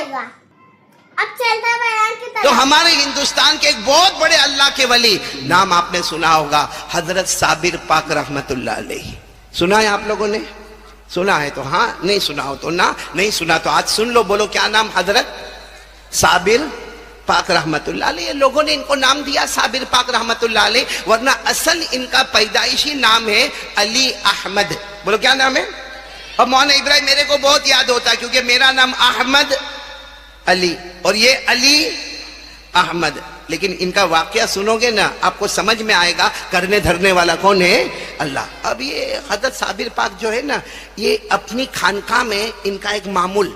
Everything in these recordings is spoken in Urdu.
جائے گا. اب چلتا بیان کی طرف. تو ہمارے ہندوستان کے ایک بہت بڑے اللہ کے ولی، نام آپ نے سنا ہوگا، حضرت صابر پاک رحمت اللہ علیہ. سنا ہے آپ لوگوں نے؟ سنا ہے تو ہاں، نہیں سنا ہو تو نہ، نہیں سنا تو آج سن لو. بولو کیا نام؟ حضرت صابر پاک رحمت اللہ علیہ. لوگوں نے ان کو نام دیا صابر پاک رحمت اللہ علیہ، ورنہ اصل ان کا پیدائشی نام ہے علی احمد. بولو کیا نام ہے؟ اور مولانا ابراہیم میرے کو بہت یاد ہوتا ہے کیونکہ میرا نام احمد علی اور یہ علی احمد. لیکن ان کا واقعہ سنو گے نا آپ کو سمجھ میں آئے گا کرنے دھرنے والا کون ہے؟ اللہ. اب یہ حضرت صابر پاک جو ہے نا، یہ اپنی خانقاہ میں ان کا ایک معمول،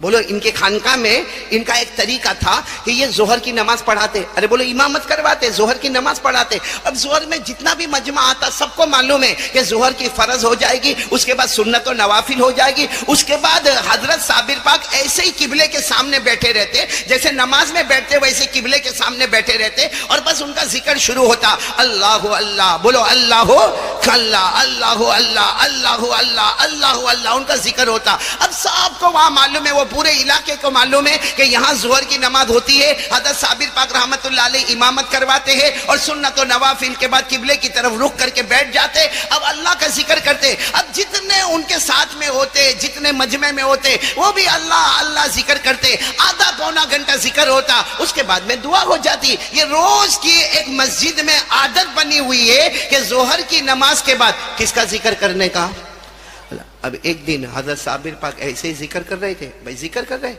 بولو ان کے خانقاہ میں ان کا ایک طریقہ تھا کہ یہ ظہر کی نماز پڑھاتے. ارے بولو امامت کرواتے، ظہر کی نماز پڑھاتے. اب ظہر میں جتنا بھی مجمع آتا سب کو معلوم ہے کہ ظہر کی فرض ہو جائے گی، اس کے بعد سنت و نوافل ہو جائے گی. اس کے بعد حضرت صابر پاک ایسے ہی قبلے کے سامنے بیٹھے رہتے، جیسے نماز میں بیٹھتے ویسے قبلے کے سامنے بیٹھے رہتے، اور بس ان کا ذکر شروع ہوتا، اللہ اللہ. بولو اللہ اللہ اللہ اللہ اللہ اللہ اللہ اللہ. ان کا ذکر ہوتا. اب سب کو وہاں معلوم ہے، وہ پورے علاقے کو معلوم ہے کہ یہاں ظہر کی نماز ہوتی ہے. حضرت صابر پاک رحمت اللہ علیہ امامت کرواتے ہیں اور سنت و نوافل کے بعد قبلے کی طرف رخ کر کے بیٹھ جاتے. اب اللہ کا ذکر کرتے. اب جتنے ان کے ساتھ میں ہوتے، جتنے مجمع میں ہوتے، وہ بھی اللہ اللہ ذکر کرتے. آدھا پونا گھنٹہ ذکر ہوتا، اس کے بعد میں دعا ہو جاتی. یہ روز کی ایک مسجد میں عادت بنی ہوئی ہے کہ ظہر کی نماز کے بعد کس کا ذکر کرنے کا. اب ایک دن حضرت صابر پاک ایسے ہی ذکر کر رہے تھے. بھائی ذکر کر رہے،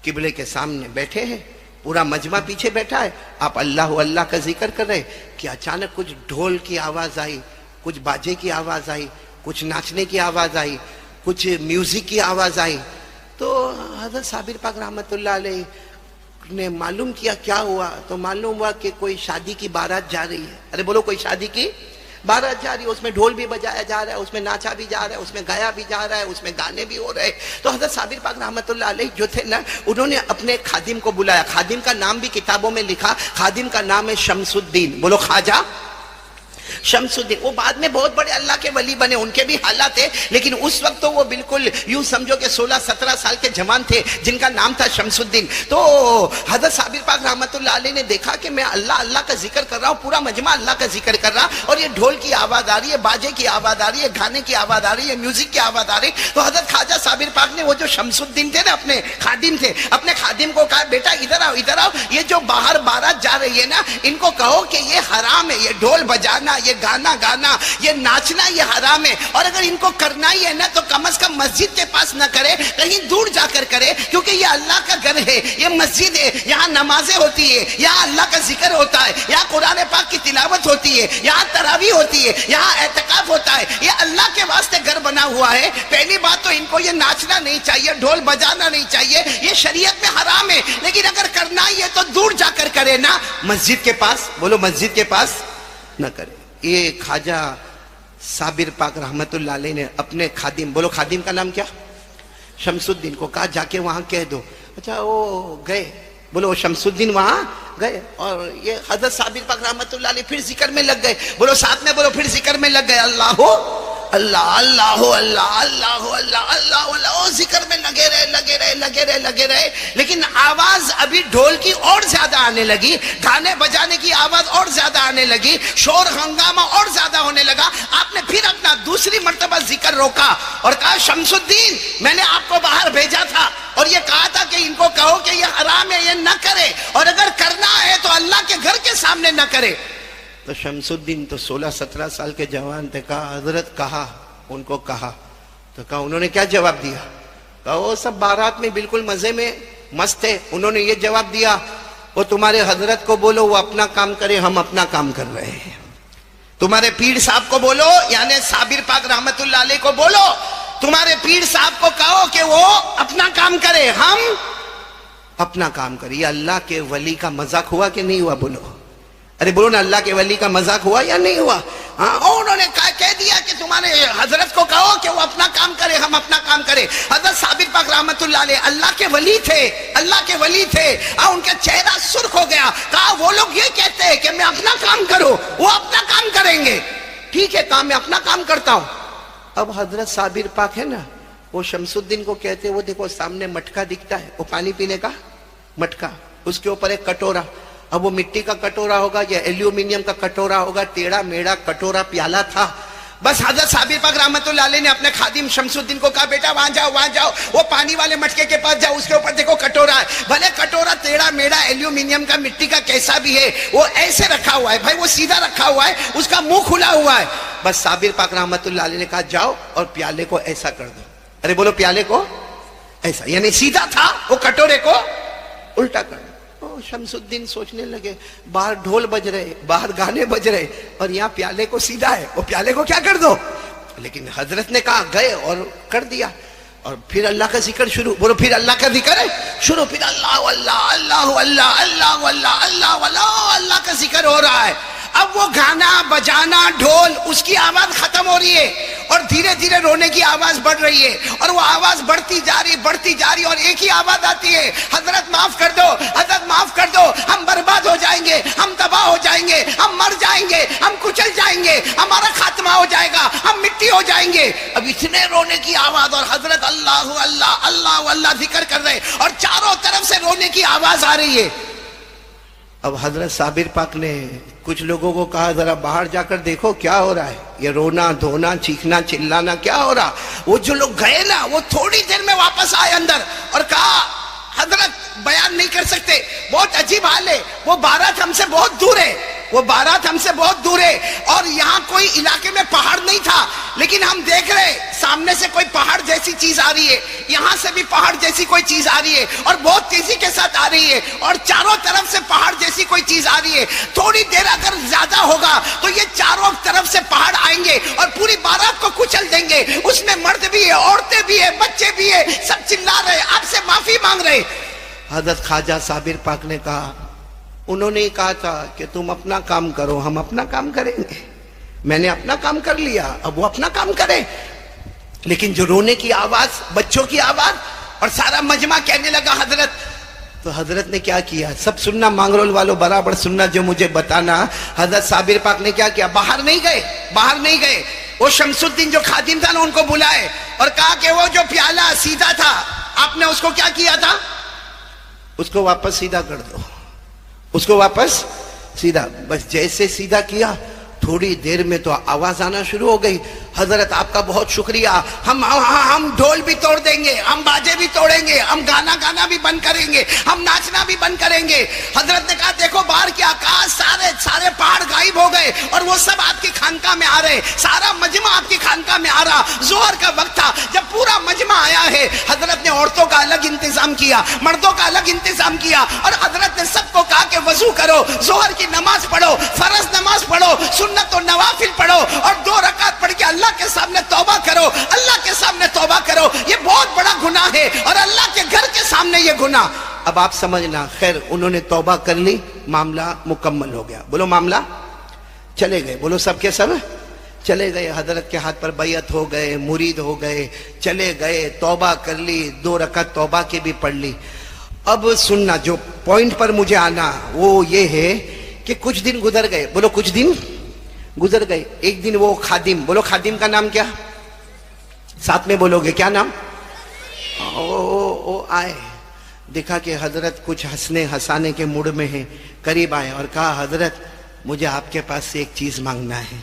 قبلے کے سامنے بیٹھے ہیں، پورا مجمع پیچھے بیٹھا ہے، آپ اللہ اللہ کا ذکر کر رہے کہ اچانک کچھ ڈھول کی آواز آئی، کچھ باجے کی آواز آئی، کچھ ناچنے کی آواز آئی، کچھ میوزک کی آواز آئی. تو حضرت صابر پاک رحمت اللہ علیہ نے معلوم کیا کیا ہوا. تو معلوم ہوا کہ کوئی شادی کی بارات جا رہی ہے. ارے بولو کوئی شادی کی بارات جا رہی ہے، اس میں ڈھول بھی بجایا جا رہا ہے، اس میں ناچا بھی جا رہا ہے، اس میں گایا بھی جا رہا ہے، اس میں گانے بھی ہو رہے. تو حضرت صابر پاک رحمت اللہ علیہ جو تھے نا، انہوں نے اپنے خادم کو بلایا. خادم کا نام بھی کتابوں میں لکھا، خادم کا نام ہے شمس الدین. بولو خواجہ شمس الدین. وہ بعد میں بہت بڑے اللہ کے ولی بنے، ان کے بھی حالات تھے، لیکن اس وقت تو وہ بالکل یوں سمجھو کہ 16-17 سال کے جوان تھے جن کا نام تھا شمس الدین. تو حضرت صابر پاک رحمت اللہ علیہ نے دیکھا کہ میں اللہ اللہ کا ذکر کر رہا ہوں، پورا مجمع اللہ کا ذکر کر رہا، اور یہ ڈھول کی آواز آ رہی ہے، باجے کی آواز آ رہی ہے، گانے کی آواز آ رہی ہے، میوزک کی آواز آ رہی. تو حضرت خواجہ صابر پاک نے، وہ جو شمس الدین تھے نا، اپنے خادم تھے، اپنے خادم کو کہا بیٹا ادھر آؤ ادھر آؤ، یہ جو باہر بارات جا رہی ہے نا، ان کو کہو کہ یہ حرام ہے، یہ ڈھول بجانا، یہ گانا گانا، یہ ناچنا، یہ حرام ہے. اور اگر ان کو کرنا ہی ہے نا تو کم از کم مسجد کے پاس نہ کرے، کہیں دور جا کر کرے، کیونکہ یہ اللہ کا گھر ہے، یہ مسجد ہے، یہاں نمازیں ہوتی ہے، یہاں اللہ کا ذکر ہوتا ہے، یہاں قرآن پاک کی تلاوت ہوتی ہے، یہاں تراویح ہوتی ہے، یہاں اعتکاف ہوتا ہے. یہ اللہ کے واسطے گھر بنا ہوا ہے. پہلی بات تو ان کو یہ ناچنا نہیں چاہیے، ڈھول بجانا نہیں چاہیے، یہ شریعت میں حرام ہے. لیکن اگر کرنا ہی ہے تو دور جا کر کرے نا، مسجد کے پاس. بولو مسجد کے پاس نہ کرے. یہ خواجہ صابر پاک رحمت اللہ علیہ نے اپنے خادم، بولو خادم کا نام کیا، شمس الدین کو کہا جا کے وہاں کہہ دو. اچھا وہ گئے، بولو شمس الدین وہاں گئے، اور یہ حضرت صابر پاک رحمت اللہ علیہ پھر ذکر میں لگ گئے. بولو ساتھ میں بولو، پھر ذکر میں لگ گئے، اللہ اللہ اللہ اللہ اللہ اللہ اللہ اللہ. ذکر میں لگے رہے لگے رہے لگے رہے لگے رہے. لیکن آواز ابھی ڈھول کی اور زیادہ آنے لگی، گانے بجانے کی آواز اور زیادہ آنے لگی، شور ہنگامہ اور زیادہ ہونے لگا. آپ نے پھر اپنا دوسری مرتبہ ذکر روکا اور کہا شمس الدین، میں نے آپ کو باہر بھیجا تھا اور یہ کہا تھا کہ ان کو کہو کہ یہ حرام ہے، یہ نہ کرے، اور اگر کرنا ہے تو اللہ کے گھر کے سامنے نہ کرے. تو شمس الدین تو 16-17 سال کے جوان تھے. کہا حضرت کہا، ان کو کہا تو کہا، انہوں نے کیا جواب دیا؟ کہا وہ سب بارات میں بالکل مزے میں مست تھے. انہوں نے یہ جواب دیا، وہ تمہارے حضرت کو بولو وہ اپنا کام کرے، ہم اپنا کام کر رہے ہیں. تمہارے پیر صاحب کو بولو، یعنی صابر پاک رحمت اللہ علیہ کو بولو، تمہارے پیر صاحب کو کہو کہ وہ اپنا کام کرے، ہم اپنا کام کرے. یہ اللہ کے ولی کا مذاق ہوا کہ نہیں ہوا؟ بولو. ارے بولو نا، اللہ کے ولی کا مذاق ہوا یا نہیں ہوا؟ ہاں. اور انہوں نے کہہ دیا کہ تمہارے حضرت کو کہو کہ وہ اپنا کام کرے، ہم اپنا کام کرے. حضرت صابر پاک رحمت اللہ علیہ اللہ کے ولی تھے، اللہ کے ولی تھے. ان کا چہرہ سرخ ہو گیا. کہا وہ لوگ یہ کہتے ہیں کہ میں اپنا کام کروں، وہ اپنا کام کریں گے. ٹھیک ہے، کام میں اپنا کام کرتا ہوں. اب حضرت صابر پاک ہے نا، وہ شمس الدین کو کہتے وہ دیکھو سامنے مٹکا دکھتا ہے, وہ پانی پینے کا مٹکا, اس کے اوپر ایک کٹورا. اب وہ مٹی کا کٹورا ہوگا یا ایلومینیم کا کٹورا ہوگا, ٹیڑھا میڑا کٹورا پیالہ تھا. بس حضرت صابر پاک رحمت اللہ علیہ نے اپنے خادم شمس الدین کو کہا بیٹا وہاں جاؤ, وہ پانی والے مٹکے کے پاس جاؤ, اس کے اوپر دیکھو کٹورا ہے. بھلے کٹورا ٹیڑھا میڑا ایلومینیم کا مٹی کا کیسا بھی ہے, وہ ایسے رکھا ہوا ہے بھائی, وہ سیدھا رکھا ہوا ہے, اس کا منہ کھلا ہوا ہے. بس صابر پاک رحمت اللہ علیہ نے کہا جاؤ اور پیالے کو ایسا کر دو. ارے بولو پیالے کو ایسا, یعنی سیدھا تھا, وہ کٹورے کو الٹا کر دو. شمس الدین سوچنے لگے باہر ڈھول بج رہے, باہر گانے بج رہے, اور یہاں پیالے کو سیدھا ہے, وہ پیالے کو کیا کر دو. لیکن حضرت نے کہا گئے اور کر دیا. اور پھر اللہ کا ذکر شروع, بولو پھر اللہ کا ذکر ہے شروع, پھر اللہ اللہ اللہ اللہ اللہ اللہ اللہ اللہ اللہ کا ذکر ہو رہا ہے. اب وہ گانا بجانا ڈھول اس کی آواز ختم ہو رہی ہے, اور دھیرے دھیرے رونے کی آواز بڑھ رہی ہے, اور وہ آواز بڑھتی جا رہی, اور ایک ہی آواز آتی ہے, حضرت معاف کر دو, حضرت معاف کر دو, ہم برباد ہو جائیں گے, ہم تباہ ہو جائیں گے, ہم مر جائیں گے, ہم کچل جائیں گے, ہمارا خاتمہ ہو جائے گا, ہم مٹی ہو جائیں گے. اب اتنے رونے کی آواز, اور حضرت اللہ اللہ اللہ اللہ ذکر کر رہے, اور چاروں طرف سے رونے کی آواز آ رہی ہے. اب حضرت صابر پاک نے کچھ لوگوں کو کہا ذرا باہر جا کر دیکھو کیا ہو رہا ہے, یہ رونا دھونا چیخنا چلانا کیا ہو رہا. وہ جو لوگ گئے نا وہ تھوڑی دیر میں واپس آئے اندر, اور کہا حضرت بیان نہیں کر سکتے, بہت عجیب حال ہے, وہ بارات ہم سے بہت دور ہے, وہ بارات ہم سے بہت دور ہے, اور یہاں کوئی علاقے میں پہاڑ نہیں تھا, لیکن ہم دیکھ رہے سامنے سے کوئی پہاڑ جیسی چیز آ رہی ہے, یہاں سے بھی پہاڑ جیسی کوئی چیز آ رہی ہے, اور بہت تیزی کے ساتھ آ رہی ہے, اور چاروں طرف سے پہاڑ جیسی کوئی چیز آ رہی ہے. تھوڑی دیر اگر زیادہ ہوگا تو یہ چاروں طرف سے پہاڑ آئیں گے اور پوری بارات کو کچل دیں گے. اس میں مرد بھی ہے, عورتیں بھی ہے, بچے بھی ہے, سب چلا رہے, آپ سے معافی مانگ رہے. حضرت خواجہ صابر پاک نے کہا انہوں نے کہا تھا کہ تم اپنا کام کرو, ہم اپنا کام کریں گے. میں نے اپنا کام کر لیا, اب وہ اپنا کام کرے. لیکن جو رونے کی آواز, بچوں کی آواز, اور سارا مجمع کہنے لگا حضرت. تو حضرت نے کیا کیا, سب سننا مانگرول والوں برابر سننا جو مجھے بتانا. حضرت صابر پاک نے کیا کیا, باہر نہیں گئے, وہ شمس الدین جو خادم تھا نا ان کو بلائے اور کہا کہ وہ جو پیالہ سیدھا تھا آپ نے اس کو کیا کیا تھا, اس کو واپس سیدھا کر دو, اس کو واپس سیدھا. بس جیسے سیدھا کیا تھوڑی دیر میں تو آواز آنا شروع ہو گئی. حضرت آپ کا بہت شکریہ, ہم ڈھول بھی توڑ دیں گے, ہم باجے بھی توڑیں گے, ہم گانا بھی بند کریں گے, ہم ناچنا بھی بند کریں گے. حضرت نے کہا دیکھو باہر کے آکاش سارے پہاڑ غائب ہو گئے, اور وہ سب آپ کی خانقاہ میں آ رہے, سارا مجمع آپ کی خانقاہ میں آ رہا. ظہر کا وقت تھا, جب پورا مجمع آیا ہے حضرت نے عورتوں کا الگ انتظام کیا, مردوں کا الگ انتظام کیا, اور حضرت نے سب کو کہا کہ وضو کرو, ظہر کی نماز پڑھو, فرض نماز پڑھو, سنت و نوافل پڑھو, اور 2 رکعت پڑھ کے اللہ کے سامنے توبہ کرو, اللہ کے سامنے توبہ کرو. یہ بہت بڑا گناہ ہے, اور اللہ کے گھر کے سامنے یہ گناہ. اب آپ سمجھنا, خیر انہوں نے توبہ کر لی, معاملہ مکمل ہو گیا. بولو معاملہ, چلے گئے, بولو سب کے سب چلے گئے. حضرت کے ہاتھ پر بیعت ہو گئے, مرید ہو گئے, چلے گئے, توبہ کر لی, 2 رکعت توبہ کی بھی پڑھ لی. اب سننا, جو پوائنٹ پر مجھے آنا وہ یہ ہے کہ کچھ دن گزر گئے, بولو کچھ دن گزر گئے. ایک دن وہ خادم, بولو خادم کا نام کیا, ساتھ میں بولو گے کیا نام, آئے, دیکھا کہ حضرت کچھ ہنسنے ہنسانے کے موڈ میں ہیں, قریب آئے اور کہا حضرت مجھے آپ کے پاس سے ایک چیز مانگنا ہے.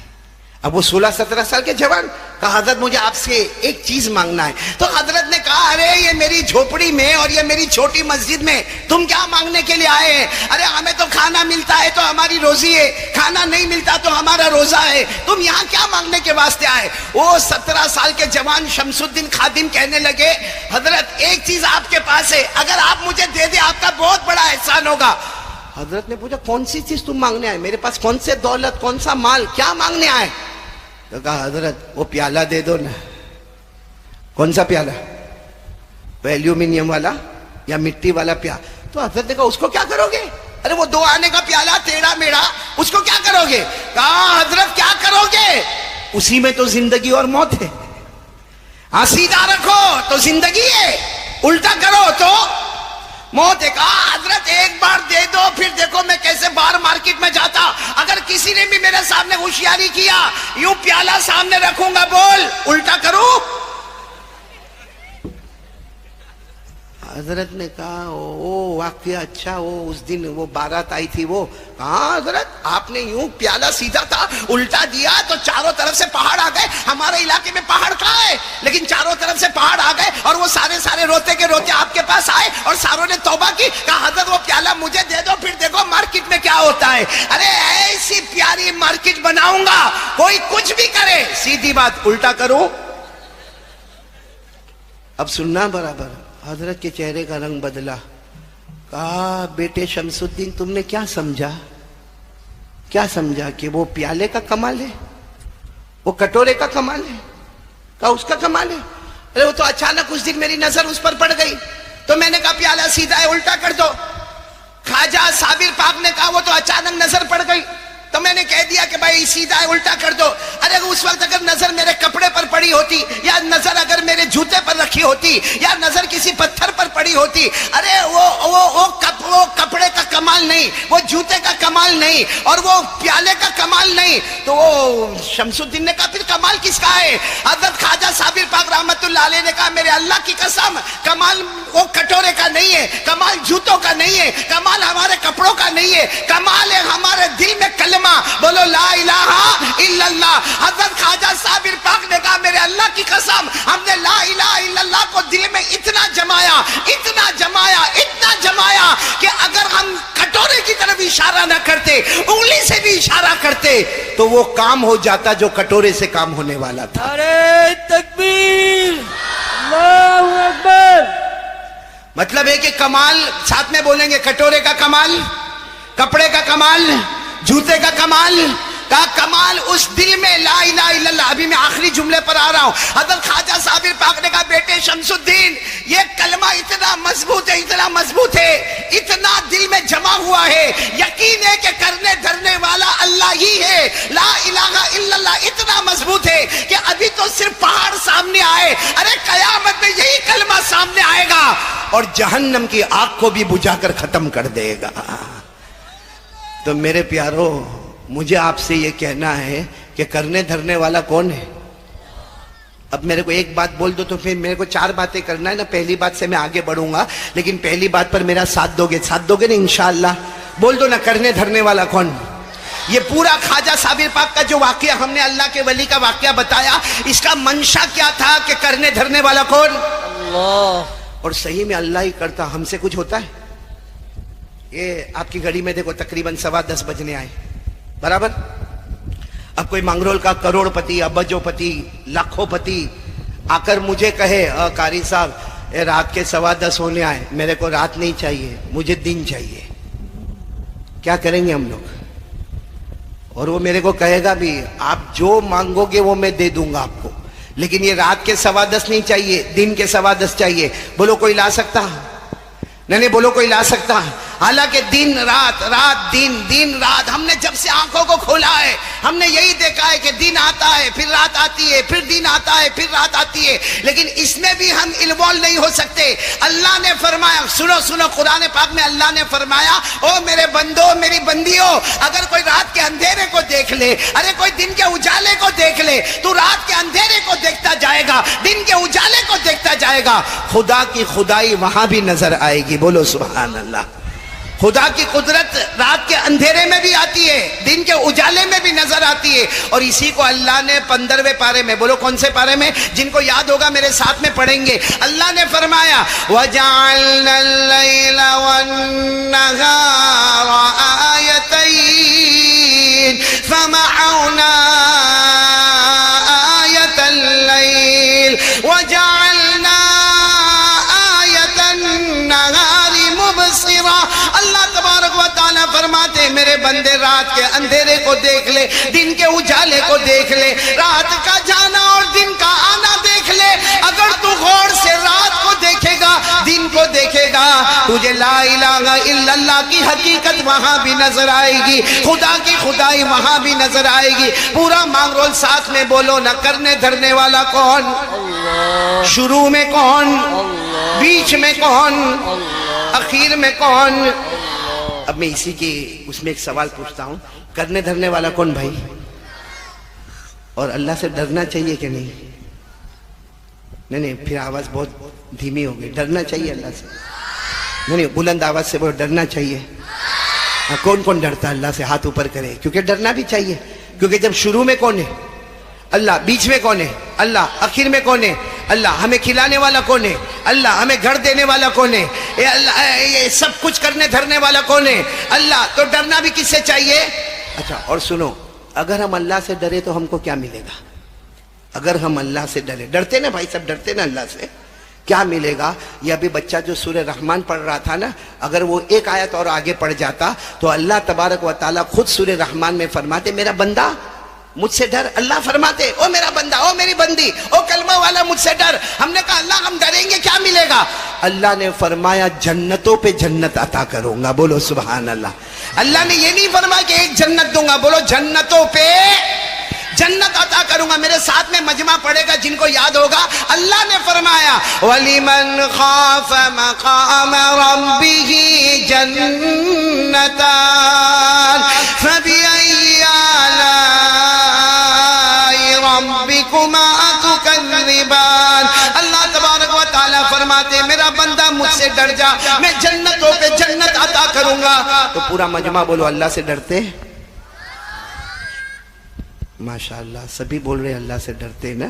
اب وہ 16-17 سال کے جوان, کہا حضرت مجھے آپ سے ایک چیز مانگنا ہے. تو حضرت نے کہا ارے یہ میری جھوپڑی میں اور یہ میری چھوٹی مسجد میں تم کیا مانگنے کے لیے آئے ہیں؟ ارے ہمیں تو کھانا ملتا ہے تو ہماری روزی ہے, کھانا نہیں ملتا تو ہمارا روزہ ہے, تم یہاں کیا مانگنے کے واسطے آئے؟ وہ 17 سال کے جوان شمس الدین خادم کہنے لگے حضرت ایک چیز آپ کے پاس ہے, اگر آپ مجھے دے دیں آپ کا بہت بڑا احسان ہوگا. حضرت نے پوچھا کون سی چیز تم مانگنے آئے, میرے پاس کون سے دولت کون سا مال, کیا مانگنے آئے؟ تو کہا حضرت وہ پیالہ دے دو نا. کون سا پیالہ, ایلومینیم والا یا مٹی والا پیالہ؟ تو حضرت نے کہا اس کو کیا کرو گے؟ ارے وہ 2 آنے کا پیالہ ٹیڑھا میڑھا, اس کو کیا کرو گے؟ کہا حضرت کیا کرو گے, اسی میں تو زندگی اور موت ہے. ہاں سیدھا رکھو تو زندگی ہے, الٹا کرو تو موت ہے. کہا حضرت ایک بار دے دو, پھر دیکھو میں کیسے باہر مارکیٹ میں جاتا, اگر کسی نے بھی میرے سامنے ہوشیاری کیا یوں پیالہ سامنے رکھوں گا, بول الٹا کروں. حضرت نے کہا او واقعہ اچھا، وہ اس دن وہ بارات آئی تھی، وہ کہاں حضرت آپ نے یوں پیالہ سیدھا تھا الٹا دیا تو چاروں طرف سے پہاڑ آ گئے. ہمارے علاقے میں پہاڑ کہاں ہے، لیکن چاروں طرف سے پہاڑ آ گئے اور وہ سارے روتے کے روتے آپ کے پاس آئے اور ساروں نے توبہ کی. کہا حضرت وہ پیالہ مجھے دے دو، پھر دیکھو مارکیٹ میں کیا ہوتا ہے. ارے ایسی پیاری مارکیٹ بناؤں گا، کوئی کچھ بھی کرے سیدھی بات الٹا کروں. اب سننا برابر. حضرت کے چہرے کا رنگ بدلا. کہا بیٹے شمس الدین تم نے کیا سمجھا، کیا سمجھا کہ وہ پیالے کا کمال ہے، وہ کٹورے کا کمال ہے؟ کہا اس کا کمال ہے. ارے وہ تو اچانک اس دن میری نظر اس پر پڑ گئی تو میں نے کہا پیالہ سیدھا ہے الٹا کر دو. خواجہ صابر پاک نے کہا وہ تو اچانک نظر پڑ گئی تو میں نے کہہ دیا کہ بھائی سیدھا ہے الٹا کر دو. ارے اس وقت اگر نظر میرے کپڑے پر پڑی ہوتی، یا نظر اگر میرے جوتے پر رکھی ہوتی، یا نظر کسی پتھر پر پڑی ہوتی، ارے وہ کپڑے کا کمال نہیں، وہ جوتے کا کمال نہیں، اور وہ پیالے کا کمال نہیں، تو وہ شمس الدین نے کہا پھر کمال کس کا ہے؟ حضرت خواجہ صابر پاک رحمت اللہ علیہ نے کہا میرے اللہ کی قسم کمال وہ کٹورے کا نہیں ہے، کمال جوتوں کا نہیں ہے، کمال ہمارے کپڑوں کا نہیں ہے، کمال ہے ہمارے دل میں کلمہ. بولو لا الہ الا اللہ. حضرت خواجہ صابر پاک نے کہا میرے اللہ کی قسم ہم نے لا الہ الا اللہ کو دل میں اتنا جمایا، اتنا جمایا، اتنا جمایا کہ اگر ہم کٹورے کی طرف اشارہ نہ کرتے، انگلی سے بھی اشارہ کرتے تو وہ کام ہو جاتا جو کٹورے سے کام ہونے والا تھا. نعرہ تکبیر، اللہ اکبر. مطلب ہے کہ کمال ساتھ میں بولیں گے، کٹورے کا کمال، کپڑے کا کمال، جوتے کا کمال کا کمال اس دل میں لا الہ الا اللہ. ابھی میں آخری جملے پر آ رہا ہوں. حضرت خواجہ صابر پاک نے کہا بیٹے شمس الدین یہ کلمہ اتنا مضبوط ہے، اتنا مضبوط ہے، اتنا دل میں جمع ہوا ہے، یقین ہے کہ کرنے دھرنے والا اللہ ہی ہے. لا الہ الا اللہ اتنا مضبوط ہے کہ ابھی تو صرف پہاڑ سامنے آئے، ارے قیامت میں یہی کلمہ سامنے آئے گا اور جہنم کی آگ کو بھی بجھا کر ختم کر دے گا. تو میرے پیارو مجھے آپ سے یہ کہنا ہے کہ کرنے دھرنے والا کون ہے؟ اب میرے کو ایک بات بول دو تو پھر میرے کو 4 باتیں کرنا ہے نا. پہلی بات سے میں آگے بڑھوں گا لیکن پہلی بات پر میرا ساتھ دو گے نا انشاءاللہ؟ بول دو نا کرنے دھرنے والا کون. یہ پورا خواجہ صابر پاک کا جو واقعہ ہم نے اللہ کے ولی کا واقعہ بتایا، اس کا منشا کیا تھا کہ کرنے دھرنے والا کون؟ اللہ. اور صحیح میں اللہ ہی کرتا. ہم سے کچھ ہوتا ہے؟ یہ آپ کی گھڑی میں دیکھو تقریباً 10:15 بجنے آئے برابر. اب کوئی منگرول کا کروڑ پتی، ابجو پتی، لاکھوں پتی آ کر مجھے کہے قاری صاحب رات کے 10:15 ہونے آئے، میرے کو رات نہیں چاہیے، مجھے دن چاہیے. کیا کریں گے ہم لوگ؟ اور وہ میرے کو کہے گا بھی آپ جو مانگو گے وہ میں دے دوں گا آپ کو، لیکن یہ رات کے 10:15 نہیں چاہیے، دن کے 10:15 چاہیے. بولو کوئی لا سکتا؟ نہیں بولو کوئی لا سکتا؟ حالانکہ دن رات، رات دن، دن رات، ہم نے جب سے آنکھوں کو کھولا ہے ہم نے یہی دیکھا ہے کہ دن آتا ہے پھر رات آتی ہے، پھر دن آتا ہے پھر رات آتی ہے، لیکن اس میں بھی ہم انوالو نہیں ہو سکتے. اللہ نے فرمایا، سنو قرآن پاک میں اللہ نے فرمایا او میرے بندو میری بندیوں، اگر کوئی رات کے اندھیرے کو دیکھ لے، ارے کوئی دن کے اجالے کو دیکھ لے، تو رات کے اندھیرے کو دیکھتا جائے گا، دن کے اجالے کو دیکھتا جائے گا، خدا کی خدائی وہاں بھی نظر آئے گی. بولو سبحان اللہ. خدا کی قدرت رات کے اندھیرے میں بھی آتی ہے، دن کے اجالے میں بھی نظر آتی ہے. اور اسی کو اللہ نے 15ویں پارے میں، بولو کون سے پارے میں؟ جن کو یاد ہوگا میرے ساتھ میں پڑھیں گے. اللہ نے فرمایا وَجَعَلْنَا اللَّيْلَ وَالنَّهَارَ آيَتَيْنِ فَمَحَوْنَا آيَةَ اللَّيْلِ وَجَعَلْنَا آيَةَ النَّهَارِ مُبْصِرًا. اللہ تبارک و تعالیٰ فرماتے میرے بندے رات کے اندھیرے کو دیکھ لے، دن کے اجالے کو دیکھ لے، رات کا جانا اور دن کا آنا دیکھ لے. اگر تو غور سے رات کو دیکھے گا، دن کو دیکھے گا، تجھے لا الہ الا اللہ کی حقیقت وہاں بھی نظر آئے گی، خدا کی خدائی وہاں بھی نظر آئے گی. پورا مانگرول ساتھ میں بولو نا. کرنے دھرنے والا کون؟ اللہ. شروع میں کون؟ اللہ. بیچ میں کون؟ اللہ. اخیر میں کون؟ اب میں اسی کی اس میں ایک سوال پوچھتا ہوں، کرنے دھرنے والا کون بھائی؟ اور اللہ سے ڈرنا چاہیے کہ نہیں؟ نہیں پھر آواز بہت دھیمی ہو گئی. ڈرنا چاہیے اللہ سے. نہیں بلند آواز سے بہت ڈرنا چاہیے. کون کون ڈرتا ہے اللہ سے؟ ہاتھ اوپر کرے. کیونکہ ڈرنا بھی چاہیے. کیونکہ جب شروع میں کون ہے؟ اللہ. بیچ میں کون ہے؟ اللہ. آخر میں کون ہے؟ اللہ. ہمیں کھلانے والا کون ہے؟ اللہ. ہمیں گھر دینے والا کون ہے؟ اے اللہ. یہ سب کچھ کرنے دھرنے والا کون ہے؟ اللہ. تو ڈرنا بھی کس سے چاہیے؟ اچھا اور سنو، اگر ہم اللہ سے ڈرے تو ہم کو کیا ملے گا؟ اگر ہم اللہ سے ڈرے، ڈرتے نا بھائی، سب ڈرتے نا اللہ سے، کیا ملے گا؟ یہ ابھی بچہ جو سورہ رحمان پڑھ رہا تھا نا، اگر وہ ایک آیت اور آگے پڑھ جاتا تو اللہ تبارک و تعالیٰ خود سورہ رحمان میں فرماتے میرا بندہ مجھ سے ڈر. اللہ فرماتے او میرا بندہ، او میری بندی، او کلمہ والا مجھ سے ڈر. ہم نے کہا اللہ ہم ڈریں گے کیا ملے گا؟ اللہ نے فرمایا جنتوں پہ جنت عطا کروں گا. بولو سبحان اللہ. اللہ نے یہ نہیں فرمایا کہ ایک جنت دوں گا، بولو جنتوں پہ جنت عطا کروں گا. میرے ساتھ میں مجمع پڑھے گا جن کو یاد ہوگا. اللہ نے فرمایا وَلِمَنْ خَافَ مَقَامَ رَبِّهِ جَنَّتَانِ فَبِأَيِّ آلَاءِ رَبِّكُمَا تُكَذِّبَانِ. اللہ تبارک و تعالیٰ فرماتے میرا بندہ مجھ سے ڈر جا، میں جنتوں پہ جنت عطا کروں گا. تو پورا مجمع بولو اللہ سے ڈرتے؟ ماشاءاللہ سبھی بول رہے اللہ سے ڈرتے نا.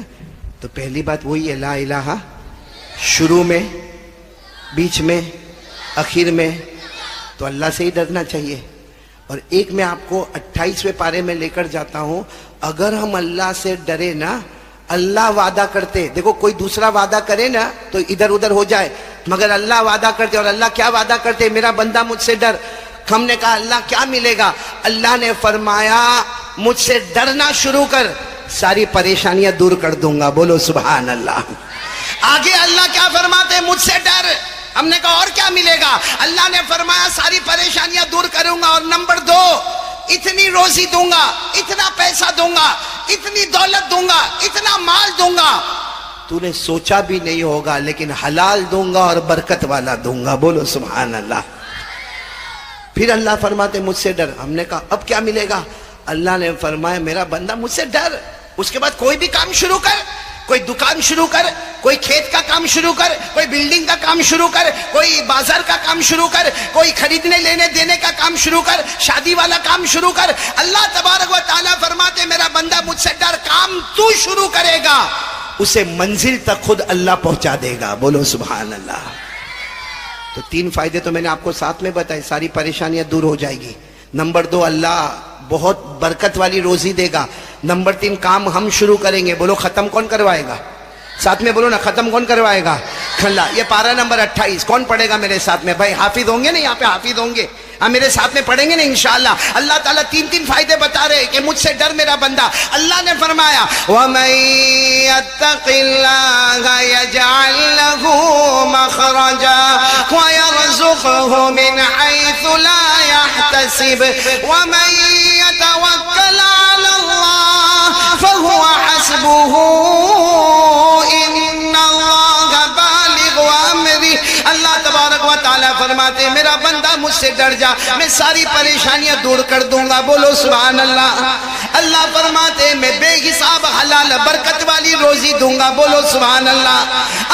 تو پہلی بات وہی ہے لا الہ، شروع میں، بیچ میں، آخر میں. تو اللہ سے ہی ڈرنا چاہیے. اور ایک میں آپ کو 28ویں پارے میں لے کر جاتا ہوں. اگر ہم اللہ سے ڈرے نا، اللہ وعدہ کرتے، دیکھو کوئی دوسرا وعدہ کرے نا تو ادھر ادھر ہو جائے، مگر اللہ وعدہ کرتے. اور اللہ کیا وعدہ کرتے؟ میرا بندہ مجھ سے ڈر. ہم نے کہا اللہ کیا ملے گا؟ اللہ نے فرمایا مجھ سے ڈرنا شروع کر، ساری پریشانیاں دور کر دوں گا. بولو سبحان اللہ. آگے اللہ کیا فرماتے؟ مجھ سے ڈر. ہم نے کہا اور کیا ملے گا؟ اللہ نے فرمایا ساری پریشانیاں دور کروں گا. اور نمبر 2، اتنی روزی دوں گا، اتنا پیسہ دوں گا، اتنی دولت دوں گا، اتنا مال دوں گا تو نے سوچا بھی نہیں ہوگا، لیکن حلال دوں گا اور برکت والا دوں گا. بولو سبحان اللہ. پھر اللہ فرماتے مجھ سے ڈر. ہم نے کہا اب کیا ملے گا؟ اللہ نے فرمایا میرا بندہ مجھ سے ڈر. اس کے بعد کوئی بھی کام شروع کر، کوئی دکان شروع کر، کوئی کھیت کا کام شروع کر، کوئی بلڈنگ کا کام شروع کر، کوئی بازار کا کام شروع کر، کوئی خریدنے لینے دینے کا کام شروع کر، شادی والا کام شروع کر. اللہ تبارک و تعالیٰ فرماتے میرا بندہ مجھ سے ڈر. کام تو شروع کرے گا، اسے منزل تک خود اللہ پہنچا دے گا. بولو سبحان اللہ. تو 3 فائدے تو میں نے آپ کو ساتھ میں بتائے، ساری پریشانیاں دور ہو جائے گی. نمبر 2، اللہ بہت برکت والی روزی دے گا. نمبر 3، کام ہم شروع کریں گے. بولو ختم کون کروائے گا؟ ساتھ میں بولو نا، ختم کون کروائے گا؟ اللہ. یہ پارہ نمبر 28 کون پڑھے گا میرے ساتھ میں؟ بھائی حافظ ہوں گے نا یہاں پہ؟ حافظ ہوں گے؟ ہاں میرے ساتھ میں پڑھیں گے نا انشاءاللہ. اللہ تعالیٰ 3 فائدے بتا رہے کہ مجھ سے ڈر میرا بندہ. اللہ نے فرمایا وَمَن يَتَّقِ اللَّهَ يَجْعَل لَّهُ مَخْرَجًا وَيَرْزُقْهُ مِنْ حَيْثُ لَا يَحْتَسِبُ وَمَن يَتَوَكَّلْ عَلَى اللَّهِ فَهُوَ حَسْبُهُ إِنَّ اللَّهَ بَالِغُ أَمْرِهِ. اللہ تبارک و تعالیٰ فرماتے میرا بندہ مجھ سے ڈر جا، میں ساری پریشانیاں دور کر دوں گا. بولو سبحان اللہ. اللہ فرماتے میں بے حساب حلال برکت والی روزی دوں گا. بولو سبحان اللہ.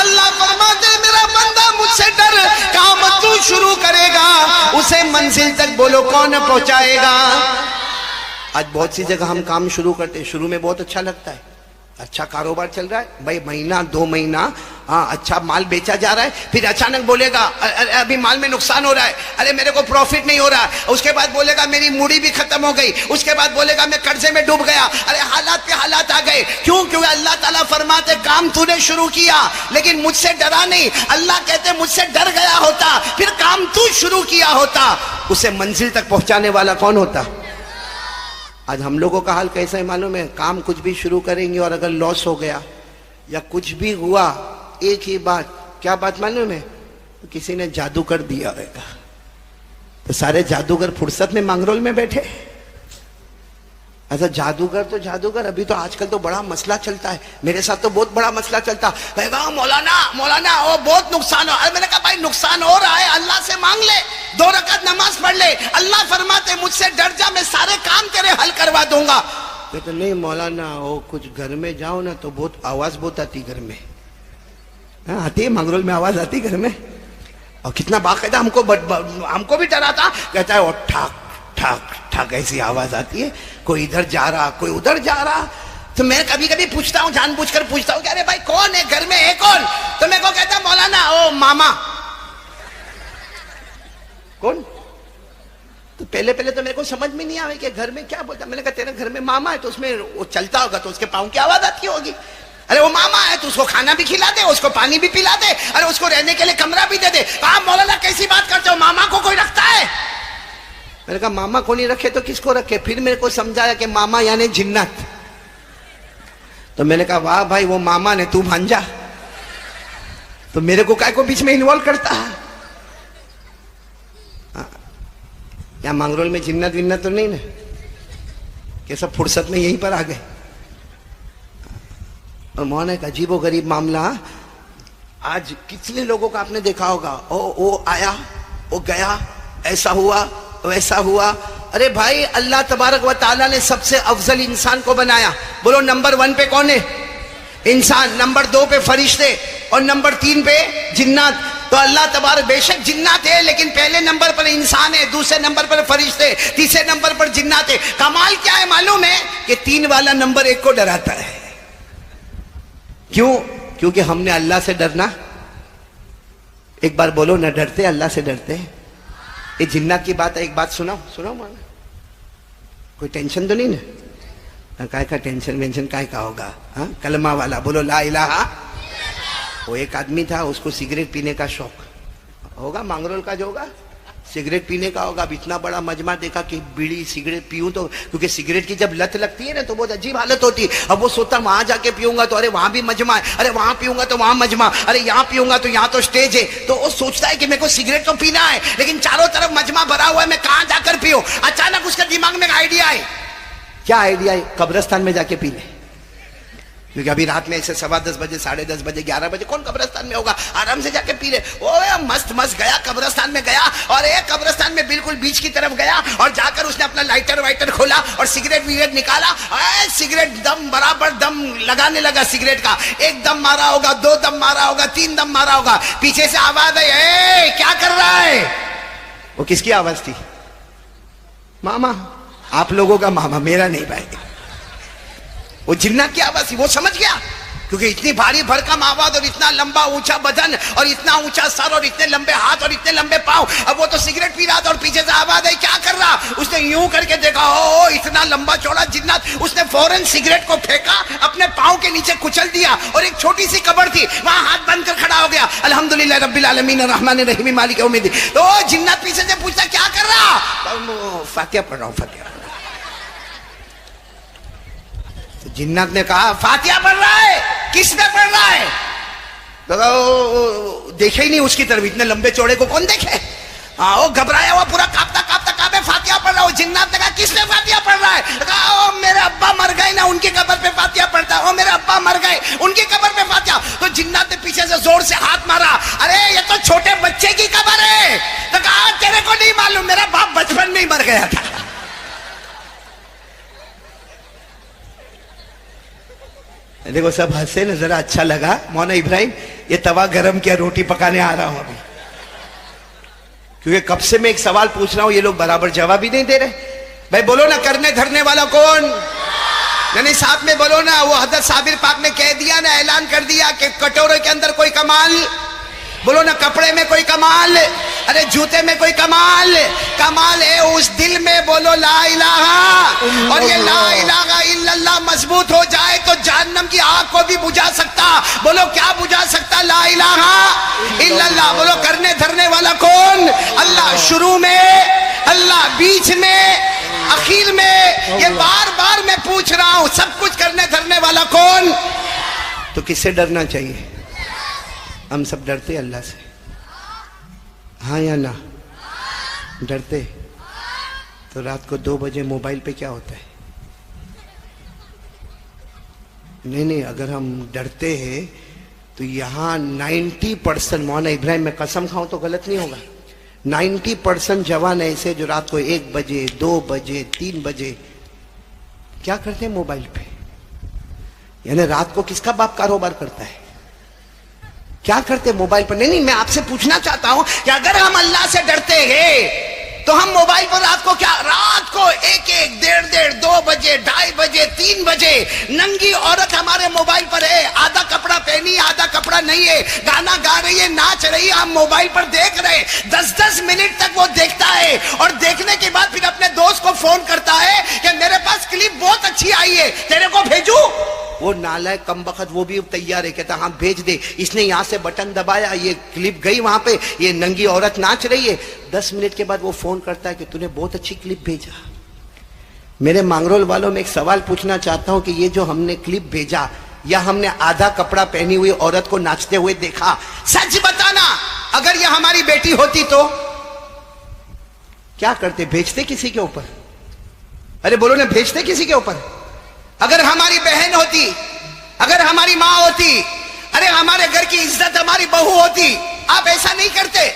اللہ فرماتے میرا بندہ مجھ سے ڈر، کام تو شروع کرے گا، اسے منزل تک بولو کون پہنچائے گا. آج بہت سی جگہ ہم کام شروع کرتے ہیں، شروع میں بہت اچھا لگتا ہے، اچھا کاروبار چل رہا ہے بھائی، مہینہ 2 مہینہ اچھا مال بیچا جا رہا ہے. پھر اچانک بولے گا ابھی مال میں نقصان ہو رہا ہے، ارے میرے کو پروفٹ نہیں ہو رہا. اس کے بعد بولے گا میری موڑی بھی ختم ہو گئی. اس کے بعد بولے گا میں قرضے میں ڈوب گیا. ارے حالات پہ حالات آ گئے. کیوں؟ کیونکہ اللہ تعالیٰ فرماتے کام تو نے شروع کیا لیکن مجھ سے ڈرا نہیں. اللہ کہتے مجھ سے ڈر گیا ہوتا پھر کام تو شروع کیا ہوتا، اسے منزل تک پہنچانے والا کون ہوتا؟ آج ہم لوگوں کا حال کیسا ہے معلوم ہے؟ کام کچھ بھی شروع کریں گے اور اگر لاس ہو گیا یا کچھ بھی ہوا، ایک ہی بات، کیا بات معلوم ہے؟ کسی نے جادو کر دیا ہوگا. تو سارے جادوگر فرصت میں مانگرول میں بیٹھے. ایسا جادوگر تو جادوگر. ابھی تو آج کل تو بڑا مسئلہ چلتا ہے، میرے ساتھ تو بہت بڑا مسئلہ چلتا. کہے گا مولانا وہ بہت نقصان ہو. میں نے کہا بھائی نقصان ہو رہا ہے، اللہ سے مانگ لے، 2 رکعت نماز پڑھ لے. اللہ فرماتے مجھ سے ڈر جا، میں سارے کام تیرے حل کروا دوں گا. کہتے نہیں مولانا وہ کچھ گھر میں جاؤ نا تو بہت آواز بہت آتی گھر میں. ہاں آتی ہے مانگرول میں آواز آتی گھر میں, اور کتنا باقاعدہ ہم کو بھی ڈراتا, کہتا ہے وہ ٹھاک ٹھاک ٹھاک ایسی آواز آتی ہے, کوئی ادھر جا رہا کوئی ادھر جا رہا. تو میں کبھی کبھی پوچھتا ہوں, جان بوجھ کر پوچھتا ہوں کہ ارے بھائی کون ہے گھر میں, ہے کون؟ تو میرے کو کہتا مولانا او ماما. کون؟ تو پہلے تو میرے کو سمجھ میں نہیں آئے کہ گھر میں کیا بولتا. میں نے کہا تیرے گھر میں ماما ہے تو اس میں وہ چلتا ہوگا تو اس کے پاؤں کی آواز آتی ہوگی. ارے وہ ماما ہے تو اس کو کھانا بھی کھلا دے, اس کو پانی بھی پلا دے, ارے اس کو رہنے کے لیے کمرہ بھی دے دے. آپ مولانا کیسی بات کرتے ہو, ماما کو کوئی رکھتا ہے؟ میں نے کہا ماما کو نہیں رکھے تو کس کو رکھے؟ پھر میرے کو سمجھایا کہ ماما یعنی جنت. تو میں نے کہا واہ بھائی وہ ماما نے, تو بھانجا, تو میرے کو کائے کو بیچ میں انوالو کرتا ہے؟ یا مانگرول میں جنت ونت تو نہیں نا کہ سب فرصت میں یہیں پر آ گئے؟ اور مولانا ایک عجیب و غریب معاملہ, آج کتنے لوگوں کا آپ نے دیکھا ہوگا, وہ آیا وہ گیا, ایسا ہوا ویسا ہوا. ارے بھائی اللہ تبارک و تعالیٰ نے سب سے افضل انسان کو بنایا. بولو نمبر 1 پہ کون ہے؟ انسان. نمبر 2 پہ فرشتے, اور نمبر 3 پہ جنات. تو اللہ تبارک بے شک جنات ہے لیکن پہلے نمبر پر انسان ہے, دوسرے نمبر پر فرشتے, تیسرے نمبر پر جنات ہے. کمال کیا ہے معلوم ہے کہ 3 والا نمبر 1 کو ڈراتا ہے. کیوں؟ کیونکہ ہم نے اللہ سے ڈرنا. ایک بار بولو نہ ڈرتے, اللہ سے ڈرتے. یہ جنات کی بات ہے, ایک بات سناؤ مانا. کوئی ٹینشن تو نہیں نا؟ کائے کا ٹینشن وینشن کائے کا ہوگا؟ ہاں کلمہ والا بولو لا الہ. وہ ایک آدمی تھا, اس کو سگریٹ پینے کا شوق ہوگا, مانگرول کا جو ہوگا سگریٹ پینے کا ہوگا. اب اتنا بڑا مجمع دیکھا کہ بیڑی سگریٹ پیوں تو, کیونکہ سگریٹ کی جب لت لگتی ہے نا تو بہت عجیب حالت ہوتی ہے. اب وہ سوچتا وہاں جا کے پیوں گا تو ارے وہاں بھی مجمع ہے, ارے وہاں پیوں گا تو وہاں مجمع, ارے یہاں پیوں گا تو یہاں تو سٹیج ہے. تو وہ سوچتا ہے کہ میرے کو سگریٹ تو پینا ہے لیکن چاروں طرف مجمع بھرا ہوا ہے, میں کہاں جا کر پیوں. اچانک اس کے دماغ میں آئیڈیا ہے. کیا آئیڈیا ہے؟ قبرستان میں جا کے پی لے. کیونکہ ابھی رات میں ایسے 10:15 بجے 10:30 بجے 11 بجے کون قبرستان میں ہوگا, آرام سے جا کے پی لے. مست گیا قبرستان میں گیا, اور ایک قبرستان میں بالکل بیچ کی طرف گیا, اور جا کر اس نے اپنا لائٹر کھولا اور سگریٹ ویگریٹ نکالا. سگریٹ دم برابر دم لگانے لگا سگریٹ کا. 1 دم مارا ہوگا, 2 دم مارا ہوگا, 3 دم مارا ہوگا. پیچھے سے آواز آئی, اے کیا کر رہا ہے؟ وہ کس کی آواز تھی؟ ماما. آپ لوگوں کا ماما, میرا نہیں بھائی. وہ جنات کی آواز تھی. وہ سمجھ گیا کیونکہ اتنی بھاری بھرکم آواز اور اتنا لمبا اونچا بدن اور اتنا اونچا سر اور اتنے لمبے ہاتھ اور اتنے لمبے پاؤں. اب وہ تو سگریٹ پی رہا تھا اور پیچھے سے آواز ہے کیا کر رہا. اس نے یوں کر کے دیکھا, او اتنا لمبا چوڑا جنات. اس نے فوراً سگریٹ کو پھینکا, اپنے پاؤں کے نیچے کچل دیا, اور ایک چھوٹی سی قبر تھی وہاں ہاتھ بند کر کھڑا ہو گیا. الحمدللہ رب العالمین الرحمن الرحیم مالک یوم الدین. تو جنات پیچھے سے پوچھتا کیا کر رہا. فاتحہ پڑھ رہا ہوں, فاتحہ. جنات نے کہا فاتحہ پڑھ رہا ہے. کس نے پڑھ رہا ہے؟ تو دیکھے ہی نہیں اس کی طرف, اتنے لمبے چوڑے کو کون دیکھے. وہ گھبرایا ہوا پورا کاپتا کہا میں فاتحہ پڑھ رہا ہوں. جنات نے کہا کس نے فاتحہ پڑھ رہا ہے؟ کہا میرے ابا مر گئے نا, ان کی قبر پہ فاتحہ پڑھتا ہے. میرے ابا مر گئے, ان کی قبر پہ فاتحہ. تو جنات نے پیچھے سے زور سے ہاتھ مارا, ارے یہ تو چھوٹے بچے کی قبر ہے. تو کہا تیرے کو نہیں معلوم, میرا باپ بچپن میں ہی مر گیا تھا. دیکھو سب ہنسے نا, ذرا اچھا لگا. مولانا ابراہیم یہ توا گرم کیا, روٹی پکانے آ رہا ہوں ابھی, کیونکہ کب سے میں ایک سوال پوچھ رہا ہوں, یہ لوگ برابر جواب ہی نہیں دے رہے. بھائی بولو نا, کرنے دھرنے والا کون؟ نہیں ساتھ میں بولو نا. وہ حضرت صابر پاک نے کہہ دیا نا, اعلان کر دیا کہ کٹورے کے اندر کوئی کمال. بولو نا کپڑے میں کوئی کمال, ارے جوتے میں کوئی کمال. کمال ہے اس دل میں. بولو لا الہ. اور یہ لا الہ الا اللہ مضبوط ہو جائے تو جہنم کی آگ کو بھی بجھا سکتا. بولو کیا بجھا سکتا؟ لا الہ الا اللہ. بولو کرنے دھرنے والا کون؟ اللہ. شروع میں اللہ, بیچ میں, اخیر میں. یہ بار بار میں پوچھ رہا ہوں, سب کچھ کرنے دھرنے والا کون؟ تو کس سے ڈرنا چاہیے؟ ہم سب ڈرتے اللہ سے, ہاں یا نہ؟ ڈرتے. تو رات کو 2 بجے موبائل پہ کیا ہوتا ہے؟ نہیں, اگر ہم ڈرتے ہیں تو یہاں 90% مولانا ابراہیم میں قسم کھاؤں تو غلط نہیں ہوگا, 90% جوان ایسے جو رات کو 1 بجے 2 بجے 3 بجے کیا کرتے ہیں موبائل پہ. یعنی رات کو کس کا باپ کاروبار کرتا ہے؟ کیا کرتے موبائل پر؟ نہیں میں آپ سے پوچھنا چاہتا ہوں کہ اگر ہم اللہ سے ڈرتے ہیں تو ہم موبائل پر رات کو ایک 1:30 2 بجے 2:30 بجے 3 بجے ننگی عورت ہمارے موبائل پر ہے، آدھا کپڑا پہنی آدھا کپڑا نہیں ہے، گانا گا رہی ہے، ناچ رہی ہے، ہم موبائل پر دیکھ رہے، 10 منٹ تک وہ دیکھتا ہے اور دیکھنے کے بعد پھر اپنے دوست کو فون کرتا ہے کہ میرے پاس کلپ بہت اچھی آئی ہے، تیرے کو بھیجوں؟ وہ نالائق کمبخت وہ بھی تیار ہے، کہتا ہاں بھیج دے، اس نے یہاں سے بٹن دبایا، یہ کلپ گئی وہاں پہ، یہ ننگی عورت ناچ رہی ہے، 10 منٹ کے بعد وہ فون کرتا ہے کہ تو نے بہت اچھی کلپ بھیجا۔ میرے مانگرول والوں میں ایک سوال پوچھنا چاہتا ہوں کہ یہ جو ہم نے کلپ بھیجا یا ہم نے آدھا کپڑا پہنی ہوئی عورت کو ناچتے ہوئے دیکھا، سچ بتانا اگر یہ ہماری بیٹی ہوتی تو کیا کرتے؟ بھیجتے کسی کے اوپر؟ ارے بولو نا، بھیجتے کسی کے اوپر؟ اگر ہماری بہن ہوتی، اگر ہماری ماں ہوتی، ارے ہمارے گھر کی عزت ہماری بہو ہوتی، آپ ایسا نہیں کرتے،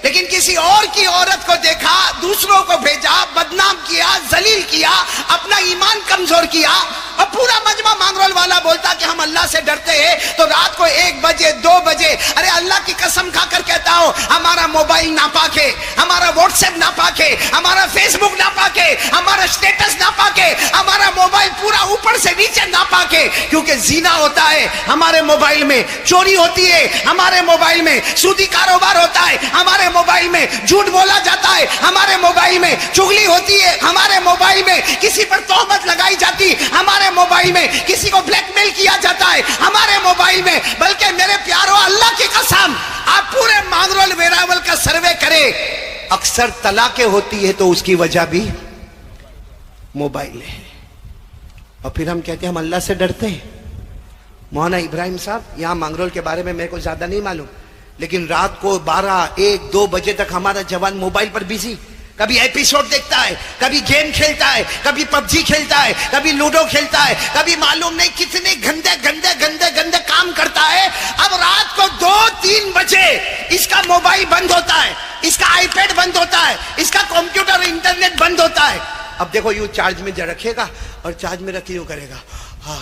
لیکن کسی اور کی عورت کو دیکھا، دوسروں کو بھیجا، بدنام کیا، ذلیل کیا، اپنا ایمان کمزور کیا، اور پورا مجمع مانگرول والا بولتا کہ ہم اللہ سے ڈرتے ہیں، تو رات کو 1 بجے 2 بجے، ارے اللہ کی قسم کھا کر کہتا ہوں ہمارا موبائل ناپاک ہے، ہمارا واٹس ایپ ناپاک ہے، ہمارا فیس بک ناپاک ہے، ہمارا اسٹیٹس ناپاک ہے، ہمارا موبائل پورا اوپر سے نیچے ناپاک ہے، کیونکہ زنا ہوتا ہے ہمارے موبائل میں، چوری ہوتی ہے ہمارے موبائل میں، سودی کاروبار ہوتا ہے ہمارے موبائل میں، جھوٹ بولا جاتا ہے ہمارے موبائل میں، چغلی ہوتی ہے ہمارے موبائل میں، کسی پر تہمت لگائی جاتی ہمارے موبائل میں، کسی کو بلیک میل کیا جاتا ہے ہمارے موبائل میں۔ بلکہ میرے پیارو، اللہ کی قسم آپ پورے مانگرول ویراول کا سروے کریں، اکثر طلاقیں ہوتی ہے تو اس کی وجہ بھی موبائل ہے۔ اور پھر ہم کہتے ہیں ہم اللہ سے ڈرتے ہیں۔ مولانا ابراہیم صاحب، یہاں مانگرول کے بارے میں میرے کو زیادہ نہیں معلوم، لیکن رات کو 12 1 2 بجے تک ہمارا جوان موبائل پر بزی، کبھی ایپیسوڈ دیکھتا ہے، کبھی گیم کھیلتا ہے، کبھی PUBG کھیلتا ہے، کبھی لوڈو کھیلتا ہے، کبھی معلوم نہیں کتنے گندے کام کرتا ہے۔ اب رات کو 2 3 بجے اس کا موبائل بند ہوتا ہے، اس کا آئی پیڈ بند ہوتا ہے، اس کا کمپیوٹر انٹرنیٹ بند ہوتا ہے۔ اب دیکھو یوں چارج میں رکھے گا اور چارج میں رکھ یوں کرے گا، ہاں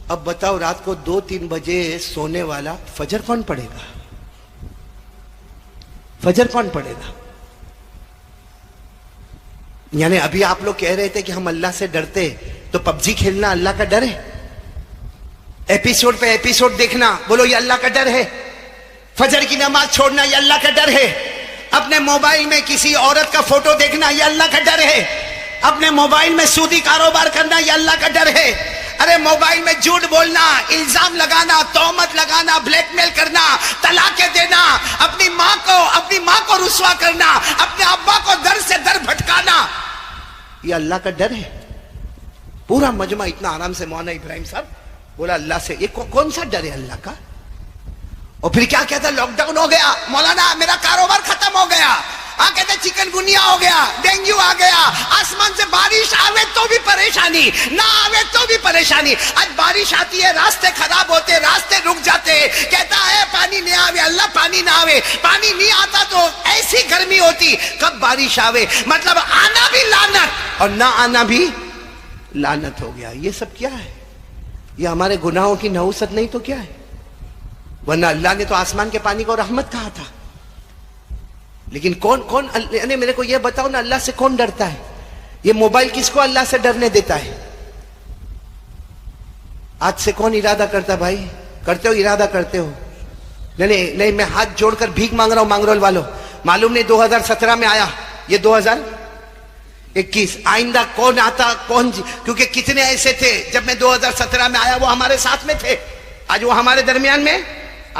اب بتاؤ رات کو 2 3 بجے سونے والا فجر کون پڑھے گا؟ فجر کون پڑھے گا؟ یعنی ابھی آپ لوگ کہہ رہے تھے کہ ہم اللہ سے ڈرتے، تو PUBG کھیلنا اللہ کا ڈر ہے؟ ایپیسوڈ پہ ایپیسوڈ دیکھنا، بولو یہ اللہ کا ڈر ہے؟ فجر کی نماز چھوڑنا یہ اللہ کا ڈر ہے؟ اپنے موبائل میں کسی عورت کا فوٹو دیکھنا یہ اللہ کا ڈر ہے؟ اپنے موبائل میں سودی کاروبار کرنا یہ اللہ کا ڈر ہے؟ ارے موبائل میں جھوٹ بولنا، الزام لگانا، تہمت لگانا، بلیک میل کرنا، طلاقیں دینا، اپنی ماں کو رسوا کرنا، اپنے ابا کو در سے در بھٹکانا، یہ اللہ کا ڈر ہے؟ پورا مجمع اتنا آرام سے مولانا ابراہیم صاحب بولا اللہ سے، یہ کون سا ڈر ہے اللہ کا؟ اور پھر کیا کہتا، لاک ڈاؤن ہو گیا مولانا، میرا کاروبار ختم ہو گیا، کہتے چکن گنیا ہو گیا، ڈینگو آ گیا، آسمان سے بارش آوے تو بھی پریشانی، نہ آوے تو بھی پریشانی۔ آج بارش آتی ہے، راستے خراب ہوتے، راستے رک جاتے، کہتا ہے پانی نہیں آوے، اللہ پانی نہ آوے، پانی نہیں آتا تو ایسی گرمی ہوتی، کب بارش آوے؟ مطلب آنا بھی لعنت اور نہ آنا بھی لعنت ہو گیا۔ یہ سب کیا ہے؟ یہ ہمارے گناہوں کی نحوست نہیں تو کیا ہے؟ ورنہ اللہ نے تو آسمان کے پانی کو رحمت کہا تھا۔ لیکن کون یعنی میرے کو یہ بتاؤ نا، اللہ سے کون ڈرتا ہے؟ یہ موبائل کس کو اللہ سے ڈرنے دیتا ہے؟ آج سے کون ارادہ کرتا بھائی؟ کرتے ہو؟ ارادہ کرتے ہو؟ نہیں میں ہاتھ جوڑ کر بھیک مانگ رہا ہوں مانگرول والوں، معلوم نہیں 2017 میں آیا، یہ 2021 آئندہ کون آتا کیونکہ کتنے ایسے تھے جب میں 2017 میں آیا وہ ہمارے ساتھ میں تھے، آج وہ ہمارے درمیان میں۔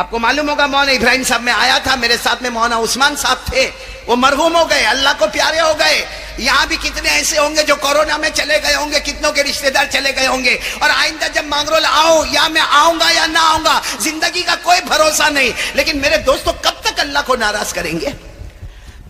آپ کو معلوم ہوگا مولانا ابراہیم صاحب میں آیا تھا، میرے ساتھ میں مولانا عثمان صاحب تھے، وہ مرحوم ہو گئے، اللہ کو پیارے ہو گئے۔ یہاں بھی کتنے ایسے ہوں گے جو کورونا میں چلے گئے ہوں گے، کتنوں کے رشتہ دار چلے گئے ہوں گے، اور آئندہ جب مانگرول آؤں یا میں آؤں گا یا نہ آؤں گا، زندگی کا کوئی بھروسہ نہیں۔ لیکن میرے دوستو، کب تک اللہ کو ناراض کریں گے؟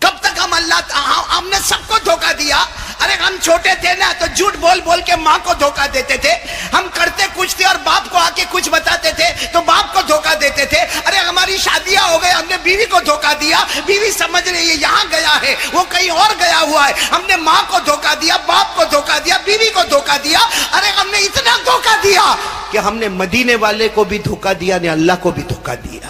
کب تک ہم نے سب کو دھوکہ دیا؟ ارے ہم چھوٹے تھے نا تو جھوٹ بول کے ماں کو دھوکہ دیتے تھے، ہم کرتے کچھ تھے اور باپ کو آ کے کچھ بتاتے تھے تو باپ کو دھوکہ دیتے تھے۔ ارے ہماری شادیاں ہو گئے، ہم نے بیوی کو دھوکہ دیا، بیوی سمجھ رہی ہے یہاں گیا ہے، وہ کہیں اور گیا ہوا ہے، ہم نے ماں کو دھوکہ دیا، باپ کو دھوکہ دیا، بیوی کو دھوکہ دیا۔ ارے ہم نے اتنا دھوکہ دیا کہ ہم نے مدینے والے کو بھی دھوکہ دیا، نے اللہ کو بھی دھوکہ دیا۔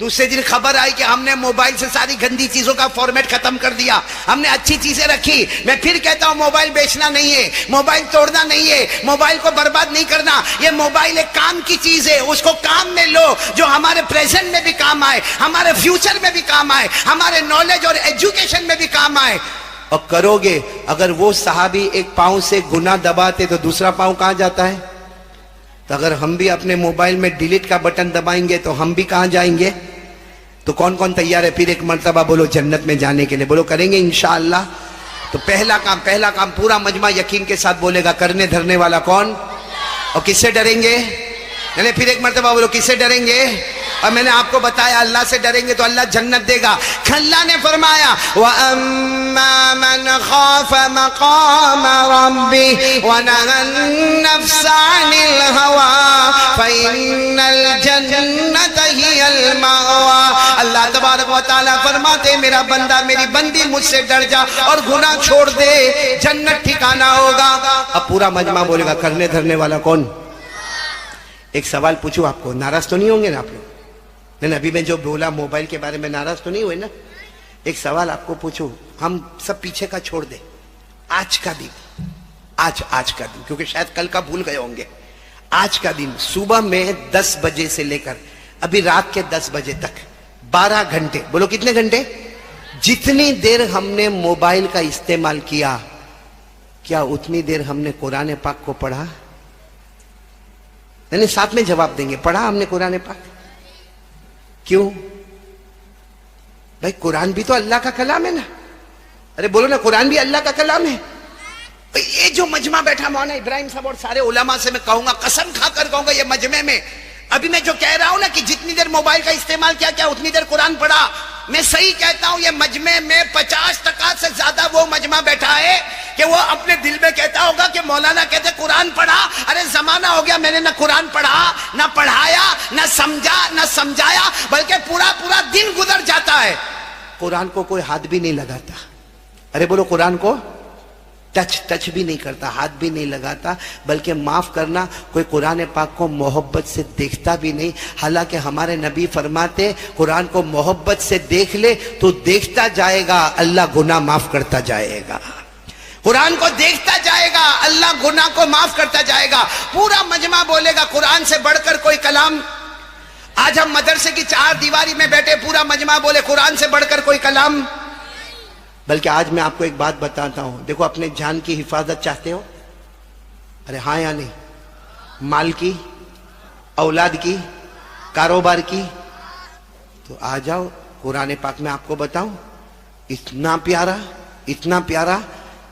دوسرے دن خبر آئی کہ ہم نے موبائل سے ساری گندی چیزوں کا فارمیٹ ختم کر دیا, ہم نے اچھی چیزیں رکھی. میں پھر کہتا ہوں موبائل بیچنا نہیں ہے, موبائل توڑنا نہیں ہے, موبائل کو برباد نہیں کرنا. یہ موبائل ایک کام کی چیز ہے, اس کو کام میں لو جو ہمارے پریزنٹ میں بھی کام آئے, ہمارے فیوچر میں بھی کام آئے, ہمارے نالج اور ایجوکیشن میں بھی کام آئے. اور کرو گے. اگر وہ صحابی ایک پاؤں سے گناہ دباتے تو دوسرا پاؤں کہاں جاتا ہے؟ تو اگر ہم بھی اپنے موبائل میں ڈیلیٹ کا بٹن دبائیں گے تو ہم بھی کہاں جائیں گے؟ تو کون کون تیار ہے پھر ایک مرتبہ بولو جنت میں جانے کے لیے؟ بولو کریں گے انشاءاللہ. تو پہلا کام پورا مجمع یقین کے ساتھ بولے گا, کرنے دھرنے والا کون؟ اور کس سے ڈریں گے؟ یعنی پھر ایک مرتبہ بولو کس سے ڈریں گے؟ اور میں نے آپ کو بتایا اللہ سے ڈریں گے تو اللہ جنت دے گا. اللہ نے فرمایا وَأَمَّا مَنْ خَافَ مَقَامَ رَبِّهِ وَنَهَى النَّفْسَ عَنِ الْهَوَىٰ فَإِنَّ الْجَنَّةَ هِيَ الْمَأْوَىٰ. اللہ تبارک و تعالیٰ فرماتے میرا بندہ میری بندی مجھ سے ڈر جا اور گناہ چھوڑ دے, جنت ٹھکانہ ہوگا. اب پورا مجمع بولے گا کرنے دھرنے والا کون؟ ایک سوال پوچھو آپ کو, ناراض تو نہیں ہوں گے نا آپ لوگ؟ نہیں, ابھی میں جو بولا موبائل کے بارے میں ناراض تو نہیں ہوئے نا؟ ایک سوال آپ کو پوچھو, ہم سب پیچھے کا چھوڑ دیں, آج کا دن, آج کا دن, کیونکہ شاید کل کا بھول گئے ہوں گے. آج کا دن صبح میں 10 بجے سے لے کر ابھی رات کے 10 بجے تک 12 گھنٹے, بولو کتنے گھنٹے؟ جتنی دیر ہم نے موبائل کا استعمال کیا, کیا اتنی دیر ہم نے قرآن پاک کو پڑھا؟ یعنی ساتھ میں جواب دیں گے, پڑھا ہم نے قرآن پاک؟ کیوں بھائی؟ قرآن بھی تو اللہ کا کلام ہے نا. ارے بولو نا, قرآن بھی اللہ کا کلام ہے. یہ جو مجمع بیٹھا مولانا ابراہیم صاحب اور سارے علماء سے میں کہوں گا, قسم کھا کر کہوں گا, یہ مجمع میں ابھی میں جو کہہ رہا ہوں نا کہ جتنی دیر موبائل کا استعمال کیا اتنی دیر قرآن پڑھا, میں صحیح کہتا ہوں. یہ مجمع میں 50% سے زیادہ وہ مجمع بیٹھا ہے کہ وہ اپنے دل میں کہتا ہوگا کہ مولانا کہتے قرآن پڑھا. ارے زمانہ ہو گیا میں نے نہ قرآن پڑھا, نہ پڑھایا, نہ سمجھا, نہ سمجھایا, بلکہ پورا دن گزر جاتا ہے, قرآن کو کوئی ہاتھ بھی نہیں لگاتا. ارے بولو قرآن کو ٹچ بھی نہیں کرتا, ہاتھ بھی نہیں لگاتا, بلکہ معاف کرنا کوئی قرآن پاک کو محبت سے دیکھتا بھی نہیں. حالانکہ ہمارے نبی فرماتے قرآن کو محبت سے دیکھ لے تو دیکھتا جائے گا, اللہ گناہ معاف کرتا جائے گا. قرآن کو دیکھتا جائے گا, اللہ گناہ کو معاف کرتا جائے گا. پورا مجمع بولے گا قرآن سے بڑھ کر کوئی کلام. آج ہم مدرسے کی 4 دیواری میں بیٹھے, پورا مجمع بولے قرآن سے بڑھ کر کوئی کلام. بلکہ آج میں آپ کو ایک بات بتاتا ہوں, دیکھو اپنے جان کی حفاظت چاہتے ہو؟ ارے ہاں یا نہیں؟ مال کی, اولاد کی, کاروبار کی, تو آ جاؤ قرآن پاک میں آپ کو بتاؤں, اتنا پیارا.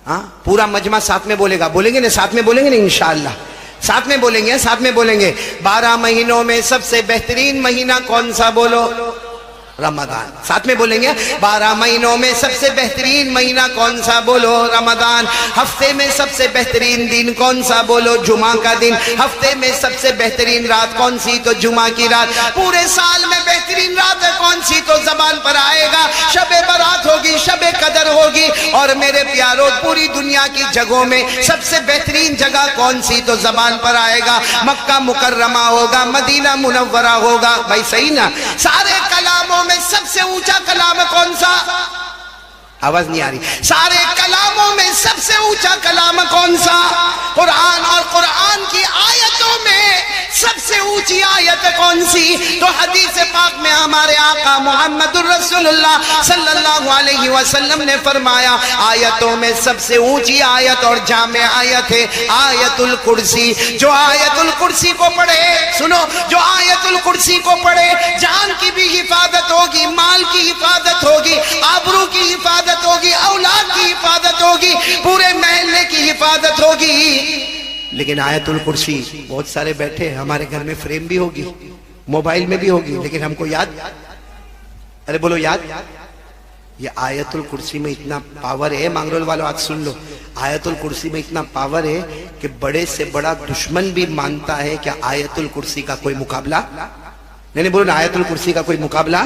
ہاں پورا مجمع ساتھ میں بولے گا, بولیں گے نا, ساتھ میں بولیں گے نا انشاءاللہ, ساتھ میں بولیں گے. 12 مہینوں میں سب سے بہترین مہینہ کون سا؟ بولو رمضان. ساتھ میں بولیں گے 12 مہینوں میں سب سے بہترین مہینہ کون سا؟ بولو رمضان. ہفتے میں سب سے بہترین دن کون سا؟ بولو جمعہ کا دن. ہفتے میں سب سے بہترین رات کون سی؟ تو جمعہ کی رات. پورے سال میں بہترین رات کون سی؟ تو زبان پر آئے گا شب برات ہوگی, شب قدر ہوگی. اور میرے پیاروں پوری دنیا کی جگہوں میں سب سے بہترین جگہ کون سی؟ تو زبان پر آئے گا مکہ مکرمہ ہوگا, مدینہ منورہ ہوگا. بھائی صحیح نا؟ سارے کلاموں میں سب سے اونچا کلام کون سا؟ آواز نہیں آ رہی. سارے کلاموں میں سب سے اونچا کلام کون سا؟ قرآن. اور قرآن کی آیتوں میں سب سے اونچی آیت کون سی؟ تو حدیث پاک میں ہمارے آقا محمد الرسول اللہ صلی اللہ علیہ وسلم نے فرمایا آیتوں میں سب سے اونچی آیت اور جامع آیت ہے آیت الکرسی. جو آیت الکرسی کو پڑھے, سنو, جو آیت الکرسی کو پڑھے جان کی بھی حفاظت ہوگی, مال کی حفاظت ہوگی, آبرو کی حفاظت ہوگی, اولاد کی حفاظت ہوگی, پورے محلے کی حفاظت ہوگی. لیکن آیت الکرسی بہت سارے بیٹھے, ہمارے گھر میں فریم بھی ہوگی, موبائل میں بھی ہوگی, لیکن ہم کو یاد, ارے بولو یاد. یہ آیت الکرسی میں اتنا پاور ہے, مانگرول والوں آج سن لو, آیت الکرسی میں اتنا پاور ہے کہ بڑے سے بڑا دشمن بھی مانتا ہے کہ آیت الکرسی کا کوئی مقابلہ نہیں. بولو نا, آیت الکرسی کا کوئی مقابلہ.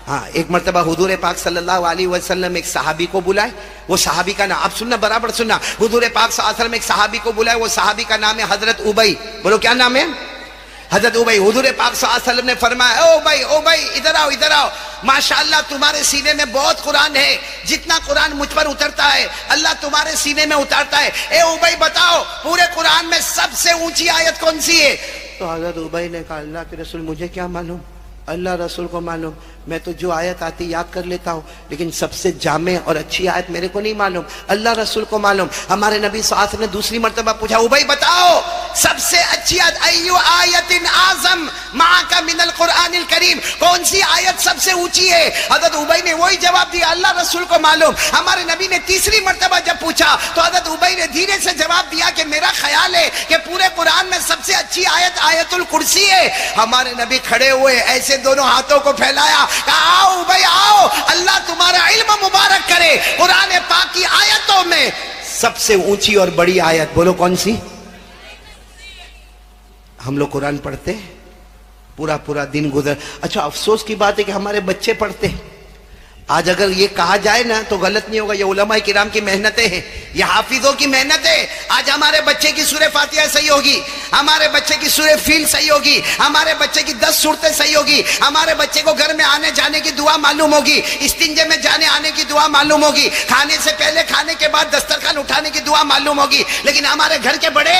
ہاں ایک مرتبہ حضور پاک صلی اللہ علیہ وسلم ایک صحابی کو بلائے, وہ صحابی کا نام, اب سننا برابر سننا, حضور پاک صلی اللہ علیہ وسلم ایک صحابی کو بلائے, وہ صحابی کا نام ہے حضرت ابی. بولو کیا نام ہے؟ حضرت ابی حضور پاک صلی اللہ علیہ وسلم نے فرمایا او بھائی ادھر آؤ ماشاءاللہ تمہارے سینے میں بہت قرآن ہے، جتنا قرآن مجھ پر اترتا ہے اللہ تمہارے سینے میں اتارتا ہے، اے ابی بتاؤ پورے قرآن میں سب سے اونچی آیت کون سی ہے؟ تو حضرت ابی نے کہا اللہ کے رسول مجھے کیا معلوم، اللہ رسول کو معلوم، میں تو جو آیت آتی یاد کر لیتا ہوں، لیکن سب سے جامع اور اچھی آیت میرے کو نہیں معلوم، اللہ رسول کو معلوم۔ ہمارے نبی صلی اللہ علیہ وسلم نے دوسری مرتبہ پوچھا ابی بتاؤ سب سے اچھی آیت ایو آیت اعظم معک من القرآن الکریم، کون سی آیت سب سے اونچی ہے؟ حضرت ابی نے وہی جواب دیا اللہ رسول کو معلوم۔ ہمارے نبی نے تیسری مرتبہ جب پوچھا تو حضرت ابی نے دھیرے سے جواب دیا کہ میرا خیال ہے کہ پورے قرآن میں سب سے اچھی آیت آیت الکرسی ہے۔ ہمارے نبی کھڑے ہوئے ایسے دونوں ہاتھوں کو پھیلایا، کہا آؤ بھائی آؤ، اللہ تمہارا علم مبارک کرے، قرآن پاک کی آیتوں میں سب سے اونچی اور بڑی آیت بولو کون سی؟ ہم لوگ قرآن پڑھتے پورا دن گزر، اچھا افسوس کی بات ہے کہ ہمارے بچے پڑھتے، آج اگر یہ کہا جائے نا تو غلط نہیں ہوگا، یہ علماء کرام کی محنتیں ہیں، یہ حافظوں کی محنت ہے۔ آج ہمارے بچے کی سورہ فاتحہ صحیح ہوگی، ہمارے بچے کی سورہ فیل صحیح ہوگی، ہمارے بچے کی 10 صورتیں صحیح ہوگی، ہمارے بچے کو گھر میں آنے جانے کی دعا معلوم ہوگی، استنجے میں جانے آنے کی دعا معلوم ہوگی، کھانے سے پہلے کھانے کے بعد دسترخوان اٹھانے کی دعا معلوم ہوگی، لیکن ہمارے گھر کے بڑے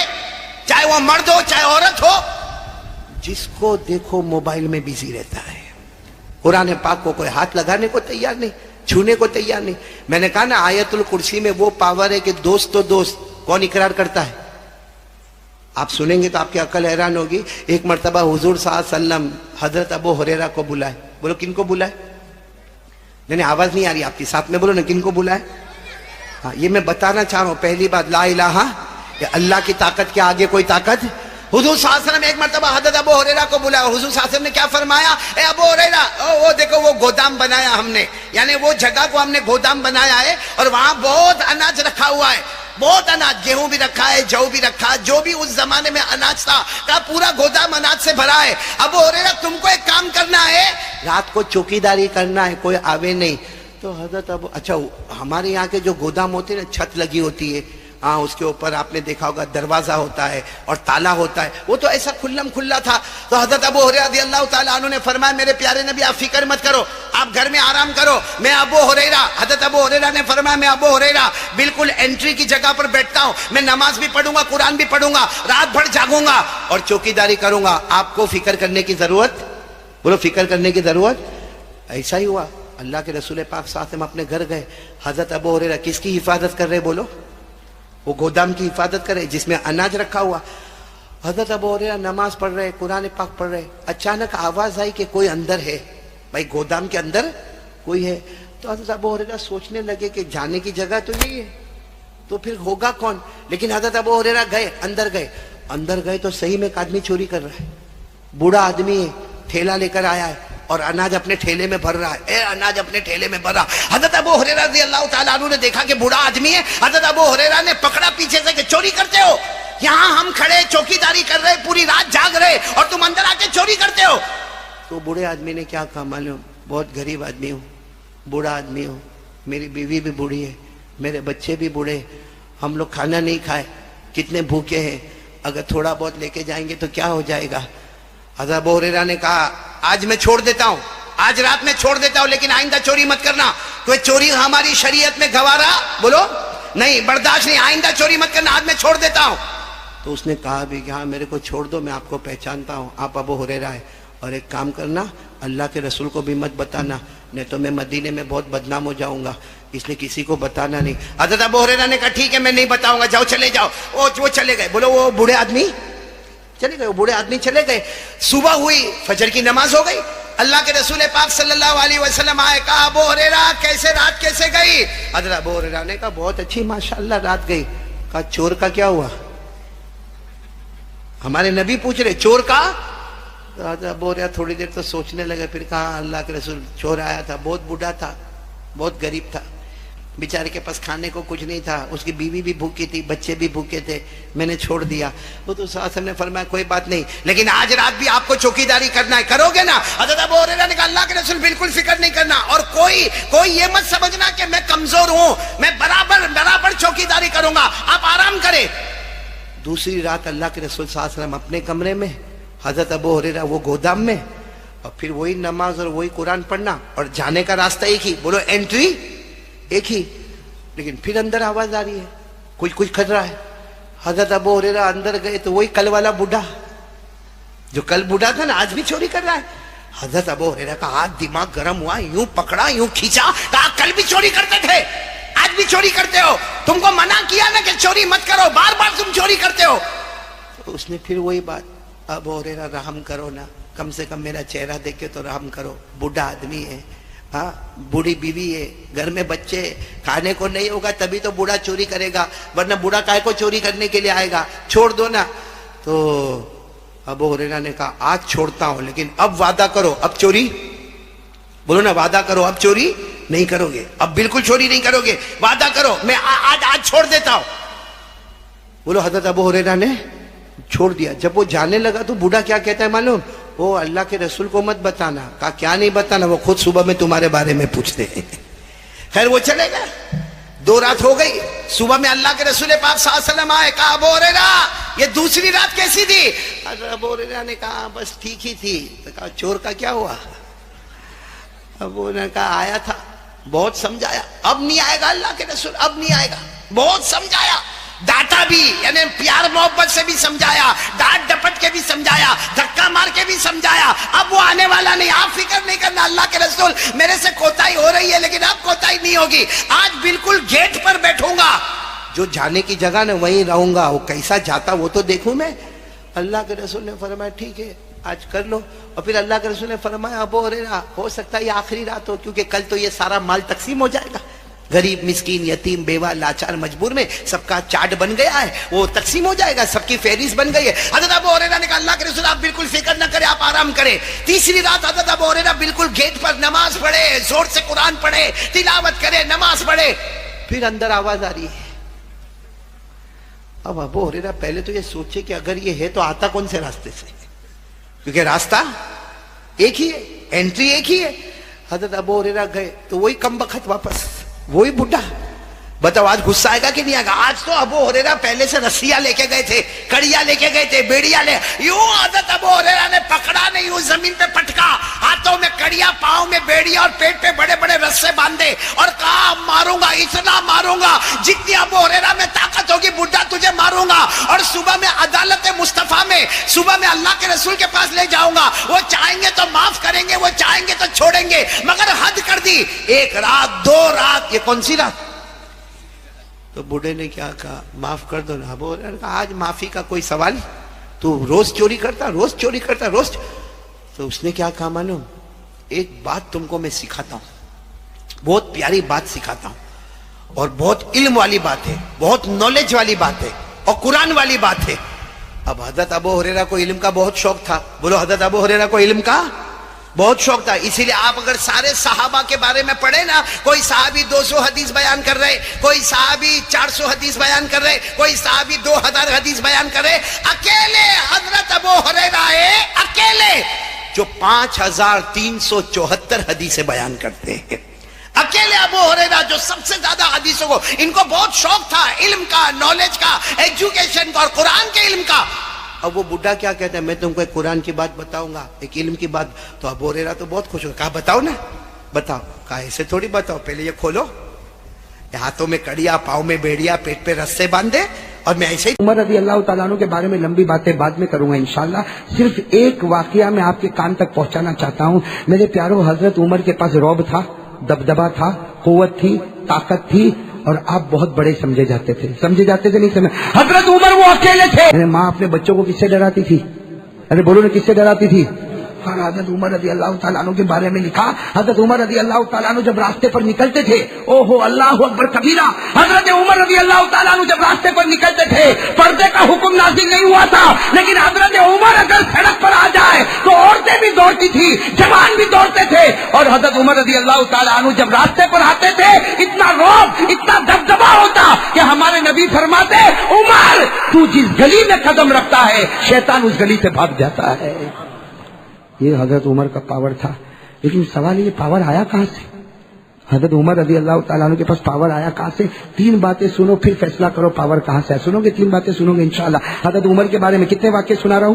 چاہے وہ مرد ہو چاہے عورت ہو، جس کو دیکھو موبائل میں بیزی رہتا ہے، قرآن پاک کو کوئی ہاتھ لگانے کو تیار نہیں، چھونے کو تیار نہیں۔ میں نے کہا نا آیت الکرسی میں وہ پاور ہے کہ دوست تو دوست، کون اقرار کرتا ہے؟ آپ سنیں گے تو آپ کی عقل حیران ہوگی۔ ایک مرتبہ حضور صلی اللہ علیہ وسلم حضرت ابو ہریرہ کو بلائے، بولو کن کو بلائے؟ نہیں آواز نہیں آ رہی آپ کی، ساتھ میں بولو نا کن کو بلائے؟ ہاں یہ میں بتانا چاہ رہا ہوں پہلی بات، لا الہ کہ اللہ کی طاقت کے آگے کوئی طاقت۔ حضور صلی اللہ علیہ وسلم ایک مرتبہ حضرت ابو ہریرہ کو بلایا، حضور صلی اللہ علیہ وسلم نے کیا فرمایا؟ اے ابو ہریرہ وہ دیکھو وہ گودام بنایا ہم نے، یعنی وہ جگہ کو ہم نے گودام بنایا ہے اور وہاں بہت اناج رکھا ہوا ہے، بہت اناج، گیہوں بھی رکھا ہے، جو بھی رکھا ہے، جو بھی اس زمانے میں اناج تھا کا پورا گودام اناج سے بھرا ہے۔ ابو ہریرہ تم کو ایک کام کرنا ہے، رات کو چوکیداری کرنا ہے، کوئی آوے نہیں۔ تو حضرت ابو اچھا ہمارے یہاں کے جو گودام ہوتے ہیں نا چھت لگی ہوتی ہے، ہاں اس کے اوپر آپ نے دیکھا ہوگا دروازہ ہوتا ہے اور تالا ہوتا ہے، وہ تو ایسا کھلم کھلا تھا۔ تو حضرت ابو ہریرہ رضی اللہ تعالیٰ عنہ نے فرمایا میرے پیارے نبی آپ فکر مت کرو، آپ گھر میں آرام کرو، میں ابو ہریرہ، حضرت ابو ہریرہ نے فرمایا میں ابو ہریرہ بالکل انٹری کی جگہ پر بیٹھتا ہوں، میں نماز بھی پڑھوں گا، قرآن بھی پڑھوں گا، رات بھر جاگوں گا اور چوکیداری کروں گا، آپ کو فکر کرنے کی ضرورت، بولو فکر کرنے کی ضرورت۔ ایسا ہی ہوا، اللہ کے رسول پاک صلی اللہ علیہ وسلم اپنے گھر گئے، حضرت ابو ہریرہ کس کی حفاظت کر رہے بولو؟ وہ گودام کی حفاظت کرے جس میں اناج رکھا ہوا۔ حضرت ابو ہریرہ نماز پڑھ رہے، قرآن پاک پڑھ رہے، اچانک آواز آئی کہ کوئی اندر ہے، بھائی گودام کے اندر کوئی ہے۔ تو حضرت ابو ہریرہ سوچنے لگے کہ جانے کی جگہ تو یہی ہے، تو پھر ہوگا کون؟ لیکن حضرت ابو ہریرہ گئے، اندر گئے تو صحیح میں ایک آدمی چوری کر رہا ہے، بوڑھا آدمی ہے، ٹھیلا لے کر آیا ہے اور اناج اپنے ٹھیلے میں بھر رہا ہے، اناج اپنے ٹھیلے میں بھر رہا۔ حضرت ابو ہریرہ رضی اللہ تعالیٰ عنہ نے دیکھا کہ بوڑھا آدمی ہے، حضرت ابو ہریرہ نے پکڑا پیچھے سے کہ چوری کرتے ہو، یہاں ہم کھڑے چوکیداری کر رہے، پوری رات جاگ رہے اور تم اندر آ کے چوری کرتے ہو۔ تو بوڑھے آدمی نے کیا کہا معلوم؟ بہت غریب آدمی ہوں، بوڑھا آدمی ہوں، میری بیوی بھی بوڑھی ہے، میرے بچے بھی بوڑھے، ہم لوگ کھانا نہیں کھائے، کتنے بھوکے ہیں، اگر تھوڑا بہت لے کے جائیں گے تو کیا ہو جائے گا؟ حضرت ابو ہریرہ نے کہا آج میں چھوڑ دیتا ہوں، آج رات میں چھوڑ دیتا ہوں، لیکن آئندہ چوری مت کرنا، کوئی چوری ہماری شریعت میں گوارا بولو نہیں، برداشت نہیں، آئندہ چوری مت کرنا، آج میں چھوڑ دیتا ہوں۔ تو اس نے کہا بھی کہ ہاں میرے کو چھوڑ دو، میں آپ کو پہچانتا ہوں، آپ ابو ہریرہ ہے، اور ایک کام کرنا اللہ کے رسول کو بھی مت بتانا، نہیں تو میں مدینے میں بہت بدنام ہو جاؤں گا، اس لیے کسی کو بتانا نہیں۔ حضرت ابو ہریرہ نے کہا ٹھیک ہے میں نہیں بتاؤں گا، جاؤ چلے جاؤ۔ وہ چلے گئے، بولو وہ بوڑھے آدمی چلے گئے، وہ بوڑھے آدمی چلے گئے۔ صبح ہوئی، فجر کی نماز ہو گئی، اللہ کے رسول پاک صلی اللہ علیہ وسلم آئے، کہا ابو ہریرہ کیسے رات کیسے گئی؟ حضرت ابو ہریرہ نے کہا بہت اچھی ماشاءاللہ رات گئی۔ کہا چور کا کیا ہوا؟ ہمارے نبی پوچھ رہے چور کا؟ حضرت ابو ہریرہ تھوڑی دیر تو سوچنے لگے، پھر کہا اللہ کے رسول چور آیا تھا، بہت بوڑھا تھا، بہت غریب تھا، بیچارے کے پاس کھانے کو کچھ نہیں تھا، اس کی بیوی بھی بھوکی تھی، بچے بھی بھوکے تھے، میں نے چھوڑ دیا۔ وہ تو صلی اللہ علیہ وسلم نے فرمایا کوئی بات نہیں، لیکن آج رات بھی آپ کو چوکیداری کرنا ہے، کرو گے نا؟ حضرت ابو ہریرہ نے کہا اللہ کے رسول بالکل فکر نہیں کرنا، اور کوئی یہ مت سمجھنا کہ میں کمزور ہوں، میں برابر چوکیداری کروں گا، آپ آرام کریں۔ دوسری رات اللہ کے رسول صلی اللہ علیہ وسلم اپنے کمرے میں، حضرت ابو ہریرہ وہ گودام میں، اور پھر وہی نماز اور وہی قرآن پڑھنا، اور جانے کا راستہ ایک ہی، بولو انٹری ایک ہی، لیکن پھر اندر آواز آ رہی ہے، کچھ کر رہا ہے۔ حضرت ابو ہریرہ اندر گئے تو وہی کل والا بوڑھا، جو کل بوڑھا تھا نا، آج بھی چوری کر رہا ہے۔ حضرت ابو ہریرہ کا ہاتھ دماغ گرم ہوا، یوں پکڑا، یوں کھینچا، کہا کل بھی چوری کرتے تھے، آج بھی چوری کرتے ہو، تم کو منع کیا نا کہ چوری مت کرو، بار بار تم چوری کرتے ہو۔ تو اس نے پھر وہی بات، ابو ہریرہ رحم کرو نا، کم سے کم میرا چہرہ دیکھ کے تو رحم کرو، بوڑھا آدمی ہے، ہاں بوڑھی بیوی ہے، گھر میں بچے، کھانے کو نہیں ہوگا تبھی تو بوڑھا چوری کرے گا، ورنہ بوڑھا کائے کو چوری کرنے کے لیے آئے گا، چھوڑ دو نا۔ تو ابو ہریرہ نے کہا آج چھوڑتا ہوں، لیکن اب وعدہ کرو اب چوری، بولو نا وعدہ کرو اب چوری نہیں کرو گے، اب بالکل چوری نہیں کرو گے، وعدہ کرو میں آج چھوڑ دیتا ہوں۔ بولو حضرت ابو ہریرہ نے چھوڑ دیا۔ جب وہ جانے لگا تو بوڑھا کیا کہتا ہے معلوم؟ وہ اللہ کے رسول کو مت بتانا۔ کہا کیا نہیں بتانا؟ وہ خود صبح میں تمہارے بارے میں پوچھتے ہیں۔ خیر وہ چلے گا، 2 رات ہو گئی، صبح میں اللہ کے رسول پاک صلی اللہ علیہ وسلم آئے، کہا ابو ہریرہ یہ دوسری رات کیسی تھی؟ حضرت ابو ہریرہ نے کہا بس ٹھیک ہی تھی۔ تو کہا چور کا کیا ہوا؟ ابو نے کہا آیا تھا، بہت سمجھایا، اب نہیں آئے گا اللہ کے رسول، اب نہیں آئے گا، بہت سمجھایا، ڈانٹا بھی، یعنی پیار محبت سے بھی سمجھایا، ڈانٹ ڈپٹ کے بھی سمجھایا، دھکا مار کے بھی سمجھایا، اب وہ آنے والا نہیں، آپ فکر نہیں کرنا اللہ کے رسول، میرے سے کوتاہی ہو رہی ہے لیکن اب کوتاہی نہیں ہوگی، آج بالکل گیٹ پر بیٹھوں گا، جو جانے کی جگہ نا وہیں رہوں گا، وہ کیسا جاتا وہ تو دیکھوں میں۔ اللہ کے رسول نے فرمایا ٹھیک ہے آج کر لو۔ اور پھر اللہ کے رسول نے فرمایا ابو ہریرہ ہو سکتا ہے یہ آخری رات ہو، کیونکہ کل تو یہ سارا مال تقسیم ہو جائے گا، غریب مسکین یتیم بیوہ لاچار مجبور میں سب کا چارٹ بن گیا ہے، وہ تقسیم ہو جائے گا، سب کی فہرست بن گئی ہے۔ حضرت ابو ہریرہ نے کہا اللہ کے رسول آپ بالکل فکر نہ کریں، آپ آرام کریں۔ تیسری رات حضرت ابو ہریرہ بالکل گیٹ پر نماز پڑھے، زور سے قرآن پڑھے، تلاوت کرے، نماز پڑھے، پھر اندر آواز آ رہی ہے۔ اب ابو ہریرہ پہلے تو یہ سوچے کہ اگر یہ ہے تو آتا کون سے راستے سے، کیونکہ راستہ ایک ہی ہے، انٹری ایک ہی ہے۔ حضرت ابو ہریرہ گئے تو وہی کم بخت واپس، وہی بڈھا۔ بتاؤ آج غصہ آئے گا کہ نہیں آئے گا؟ آج تو ابو ہریرہ پہلے سے رسیاں لے کے گئے تھے، کڑیاں لے کے گئے تھے، بیڑیاں لے، یوں حضرت ابو ہریرہ نے پکڑا نہیں، یوں زمین پہ پٹکا، ہاتھوں میں کڑیاں، پاؤں میں بیڑیاں، اور پیٹ پہ بڑے بڑے رسے باندھے، اور کہا ماروں گا، اتنا ماروں گا جتنی ابو ہریرہ میں طاقت ہوگی، بڈھا تجھے ماروں گا، اور صبح میں عدالت مصطفیٰ میں، صبح میں اللہ کے رسول کے پاس لے جاؤں گا، وہ چاہیں گے تو معاف کریں گے، وہ چاہیں گے تو چھوڑیں گے، مگر حد کر دی، 1 رات 2 رات، یہ کون سی رات؟ تو بوڑھے نے کیا کہا معاف کر دو نا۔ ابو ہریرہ نے کہا آج معافی کا کوئی سوال؟ تو روز چوری کرتا، روز چوری کرتا، روز۔ تو اس نے کیا کہا معلوم؟ ایک بات تم کو میں سکھاتا ہوں، بہت پیاری بات سکھاتا ہوں، اور بہت علم والی بات ہے، بہت نالج والی بات ہے، اور قرآن والی بات ہے۔ اب حضرت ابو ہریرہ کو علم کا بہت شوق تھا، بولو حضرت ابو ہریرہ کو علم کا بہت شوق تھا، اسی لیے آپ اگر سارے صحابہ کے بارے میں پڑھیں نا، کوئی صحابی 200 حدیث بیان کر رہے، کوئی صحابی 400 حدیث بیان کر رہے، کوئی صحابی 2000 حدیث بیان کر رہے، اکیلے حضرت ابو ہریرہ ہے، اکیلے جو 5374 حدیثیں بیان کرتے ہیں، اکیلے ابو ہریرہ جو سب سے زیادہ حدیثوں کو، ان کو بہت شوق تھا علم کا، نالج کا، ایجوکیشن کا، اور قرآن کے علم کا۔ اب وہ بڈھا کیا کہتا ہے میں تم کو ایک قرآن کی بات بتاؤں گا، ایک علم کی بات۔ تو ابو ہریرہ تو بہت خوش ہو، کہا بتاؤ نا، بتاؤ۔ کہا ایسے تھوڑی بتاؤ، پہلے یہ کھولو، ہاتھوں میں کڑیا، پاؤں میں بیڑیا، پیٹ پہ رسے باندھے، اور میں ایسے ہی۔ عمر رضی اللہ تعالیٰ عنہ کے بارے میں لمبی باتیں بعد میں کروں گا انشاءاللہ، صرف ایک واقعہ میں آپ کے کان تک پہنچانا چاہتا ہوں۔ میرے پیاروں، حضرت عمر کے پاس رعب تھا، دبدبا تھا، قوت تھی، طاقت تھی، اور آپ بہت بڑے سمجھے جاتے تھے، نہیں سمجھے؟ حضرت عمر وہ اکیلے تھے۔ ماں اپنے بچوں کو کس سے ڈراتی تھی؟ ارے بولو نا، کس سے ڈراتی تھی؟ حضرت عمر رضی اللہ تعالیٰ عنہ کے بارے میں لکھا، حضرت عمر رضی اللہ تعالیٰ عنہ جب راستے پر نکلتے تھے، اوہو اللہ اکبر کبیرہ، حضرت عمر رضی اللہ تعالیٰ عنہ جب راستے پر نکلتے تھے، پردے کا حکم نازل نہیں ہوا تھا، لیکن حضرت عمر اگر سڑک پر آ جائے تو عورتیں بھی دوڑتی تھی، جوان بھی دوڑتے تھے، اور حضرت عمر رضی اللہ تعالیٰ عنہ جب راستے پر آتے تھے، اتنا رعب، اتنا دبدبا ہوتا کہ ہمارے نبی فرماتے عمر تو جس گلی میں قدم رکھتا ہے شیطان اس گلی سے بھاگ جاتا ہے۔ یہ حضرت عمر کا پاور تھا، لیکن سوال یہ پاور آیا کہاں سے؟ حضرت عمر رضی اللہ تعالیٰ عنہ کے پاس پاور آیا کہاں سے؟ 3 باتیں سنو پھر فیصلہ کرو پاور کہاں سے ہے۔ سنو گے 3 باتیں سنو گے انشاءاللہ۔ حضرت عمر کے بارے میں کتنے واقعے سنا رہا ہوں؟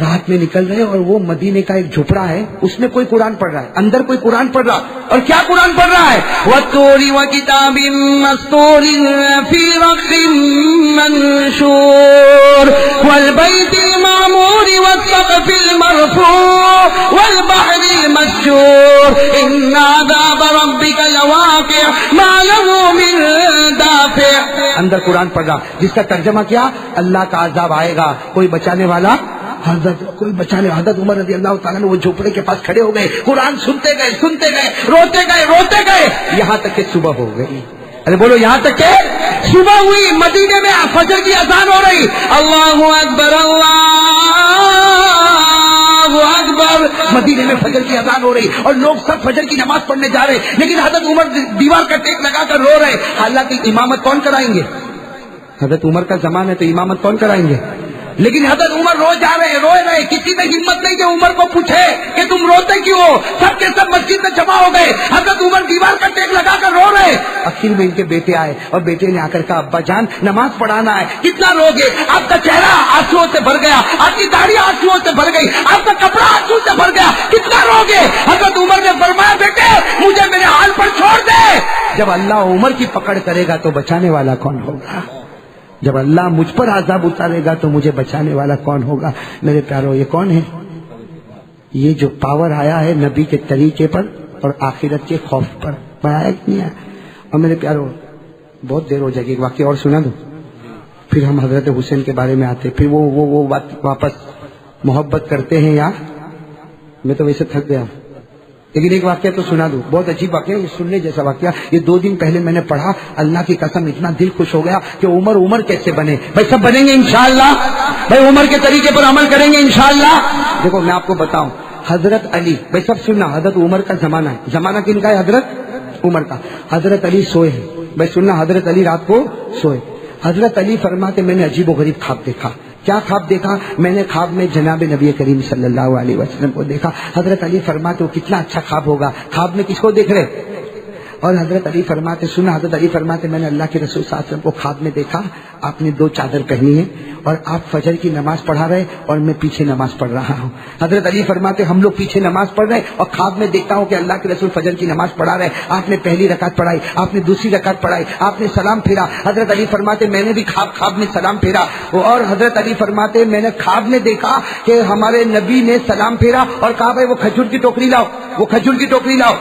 رات میں نکل رہے اور وہ مدینے کا ایک جھپڑا ہے, اس میں کوئی قرآن پڑھ رہا ہے, اندر کوئی قرآن پڑھ رہا, اور کیا قرآن پڑھ رہا ہے؟ وَالطُّورِ وَكِتَابٍ مَّسْطُورٍ فِي رَقٍّ مَّنشُورٍ وَالْبَيْتِ الْمَعْمُورِ وَالسَّقْفِ الْمَرْفُوعِ وَالْبَحْرِ الْمَسْجُورِ إِنَّ عَذَابَ رَبِّكَ لَوَاقِعٌ مَا لَهُ مِن دَافِعٍ. اندر قرآن پڑھ رہا, جس کا ترجمہ کیا؟ اللہ کا عذاب آئے گا, کوئی بچانے والا کوئی بچانے. حضرت عمر رضی اللہ تعالیٰ نے وہ جھوپڑے کے پاس کھڑے ہو گئے, قرآن سنتے گئے, روتے گئے یہاں تک کہ صبح ہو گئی. ارے بولو, یہاں تک کہ صبح ہوئی. مدینے میں فجر کی اذان ہو رہی, اللہ اکبر اللہ اکبر. مدینے میں فجر کی اذان ہو رہی اور لوگ سب فجر کی نماز پڑھنے جا رہے, لیکن حضرت عمر دیوار کا ٹیک لگا کر رو رہے. حالانکہ امامت کون کرائیں گے؟ حضرت عمر کا زمانہ ہے تو امامت کون کرائیں گے؟ لیکن حضرت عمر رو رہے. کسی نے ہمت نہیں کہ عمر کو پوچھے کہ تم روتے کیوں ہو. سب کے سب مسجد میں جمع ہو گئے, حضرت عمر دیوار کا ٹیک لگا کر رو رہے. آخر میں ان کے بیٹے آئے اور بیٹے نے آ کر کہا, ابا جان نماز پڑھانا ہے, کتنا رو گے؟ آپ کا چہرہ آنسوؤں سے بھر گیا, آپ کی داڑھی آنسوؤں سے بھر گئی, آپ کا کپڑا آنسو سے بھر گیا, کتنا رو گے؟ حضرت عمر نے فرمایا, بیٹے مجھے میرے حال پر چھوڑ دے. جب اللہ عمر کی پکڑ کرے گا تو بچانے والا کون ہوگا؟ جب اللہ مجھ پر عذاب اتارے گا تو مجھے بچانے والا کون ہوگا؟ میرے پیارو, یہ کون ہے؟ یہ جو پاور آیا ہے نبی کے طریقے پر اور آخرت کے خوف پر, آیا کہ نہیں آیا؟ اور میرے پیارو, بہت دیر ہو جائے گی, ایک واقعہ اور سنا دو, پھر ہم حضرت حسین کے بارے میں آتے. پھر وہ واپس محبت کرتے ہیں یار. میں تو ویسے تھک گیا, لیکن ایک واقعہ تو سنا دوں, بہت عجیب واقعہ, یہ سننے جیسا واقعہ. یہ 2 دن پہلے میں نے پڑھا, اللہ کی قسم اتنا دل خوش ہو گیا کہ عمر کیسے بنے. بھائی سب بنیں گے انشاءاللہ, بھائی عمر کے طریقے پر عمل کریں گے انشاءاللہ. دیکھو میں آپ کو بتاؤں, حضرت علی, بھائی سب سننا, حضرت عمر کا زمانہ ہے. زمانہ کن کا ہے؟ حضرت عمر کا. حضرت علی سوئے ہیں, بھائی سننا, حضرت علی رات کو سوئے. حضرت علی فرماتے میں نے عجیب و غریب خواب دیکھا. کیا خواب دیکھا؟ میں نے خواب میں جناب نبی کریم صلی اللہ علیہ وسلم کو دیکھا. حضرت علی فرماتے وہ کتنا اچھا خواب ہوگا. خواب میں کس کو دیکھ رہے؟ اور حضرت علی فرماتے, سنا, حضرت علی فرماتے میں نے اللہ کے رسول صلی اللہ علیہ وسلم کو خواب میں دیکھا, آپ نے 2 چادر پہنی ہے اور آپ فجر کی نماز پڑھا رہے اور میں پیچھے نماز پڑھ رہا ہوں. حضرت علی فرماتے ہم لوگ پیچھے نماز پڑھ رہے اور خواب میں دیکھتا ہوں کہ اللہ کے رسول فجر کی نماز پڑھا رہے. آپ نے پہلی رکعت پڑھائی, آپ نے دوسری رکعت پڑھائی, آپ نے سلام پھیرا. حضرت علی فرماتے میں نے بھی خواب میں سلام پھیرا. اور حضرت علی فرماتے میں نے خواب میں دیکھا کہ ہمارے نبی نے سلام پھیرا اور کہا بھائی وہ کھجور کی ٹوکری لاؤ, وہ کھجور کی ٹوکری لاؤ.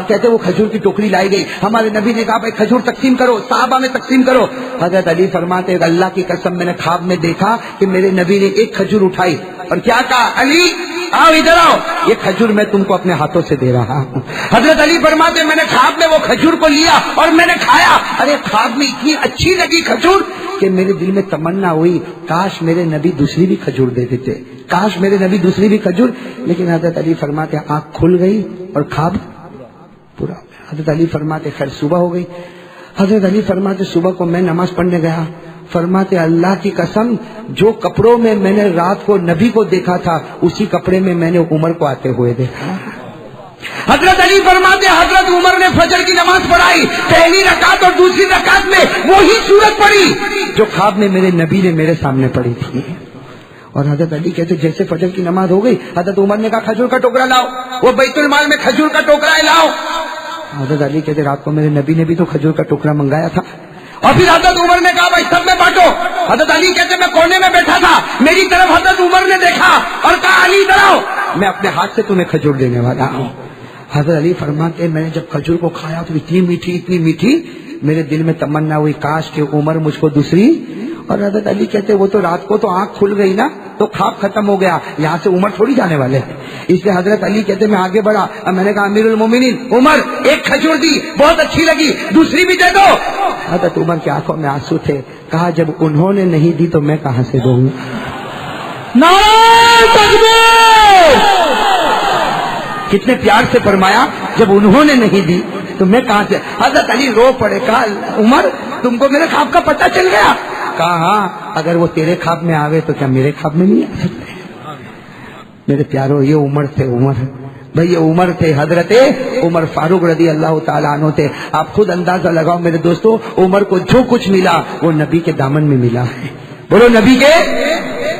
کہتے وہ کھجور کی ٹوکری لائی گئی. ہمارے نبی نے کہا بھائی کھجور تقسیم کرو, صحابہ میں تقسیم کرو. حضرت علی فرماتے اللہ کی قسم میں نے خواب میں دیکھا کہ میرے نبی نے ایک کھجور اٹھائی اور کیا کہا, علی آؤ ادھر آؤ, یہ کھجور میں تم کو اپنے ہاتھوں سے دے رہا ہوں. حضرت علی فرماتے میں نے خواب میں وہ کھجور کو لیا اور میں نے کھایا. ارے خواب میں اتنی اچھی لگی کھجور کہ میرے دل میں تمنا ہوئی کاش میرے نبی دوسری بھی کھجور دے دیتے, کاش میرے نبی دوسری بھی کھجور. لیکن حضرت علی فرماتے آنکھ کھل گئی اور خواب پورا. حضرت علی فرماتے خیر صبح ہو گئی. حضرت علی فرماتے صبح کو میں نماز پڑھنے گیا, فرماتے اللہ کی قسم جو کپڑوں میں میں نے رات کو نبی کو دیکھا تھا اسی کپڑے میں میں نے عمر کو آتے ہوئے دیکھا. حضرت علی فرماتے حضرت عمر نے فجر کی نماز پڑھائی, پہلی رکعت اور دوسری رکعت میں وہی سورت پڑھی جو خواب میں میرے نبی نے میرے سامنے پڑھی تھی. اور حضرت علی کہتے جیسے فجر کی نماز ہو گئی حضرت عمر نے کہا کھجور کا ٹوکرا لاؤ, وہ بیت المال میں کھجور کا ٹوکرا ہے لاؤ. حضرت علی کہتے رات کو میرے نبی نے بھی تو کھجور کا ٹکڑا منگایا تھا. اور پھر حضرت عمر نے کہا بھائی سب میں بانٹو. حضرت علی کہتے میں کونے میں بیٹھا تھا, میری طرف حضرت عمر نے دیکھا اور کہا علی ادھر آؤ, میں اپنے ہاتھ سے تمہیں کھجور دینے والا ہوں. حضرت علی فرماتے میں نے جب کھجور کو کھایا تو اتنی میٹھی میرے دل میں تمنا ہوئی کاش کہ عمر مجھ کو دوسری. اور حضرت علی کہتے وہ تو رات کو تو آنکھ کھل گئی نا تو خواب ختم ہو گیا, یہاں سے عمر تھوڑی جانے والے ہیں. اس لیے حضرت علی کہتے میں آگے بڑھا, میں نے کہا امیر المومنین عمر ایک کھجور دی بہت اچھی لگی, دوسری بھی دے دو. حضرت عمر کی آنکھوں میں آنسو تھے. کہا جب انہوں نے نہیں دی تو میں کہاں سے دوں. نعرہ تکبیر, کتنے پیار سے فرمایا جب انہوں نے نہیں دی تو میں کہاں سے. حضرت علی رو پڑے, کہا عمر تم کو میرے خواب کا پتہ چل گیا. کہا ہاں, اگر وہ تیرے خواب میں آوے تو کیا میرے خواب میں نہیں آ سکتے. میرے پیارو یہ عمر تھے, عمر بھئی یہ عمر تھے, حضرت عمر فاروق رضی اللہ تعالیٰ عنہ تھے. آپ خود اندازہ لگاؤ میرے دوستو, عمر کو جو کچھ ملا وہ نبی کے دامن میں ملا ہے. بولو نبی کے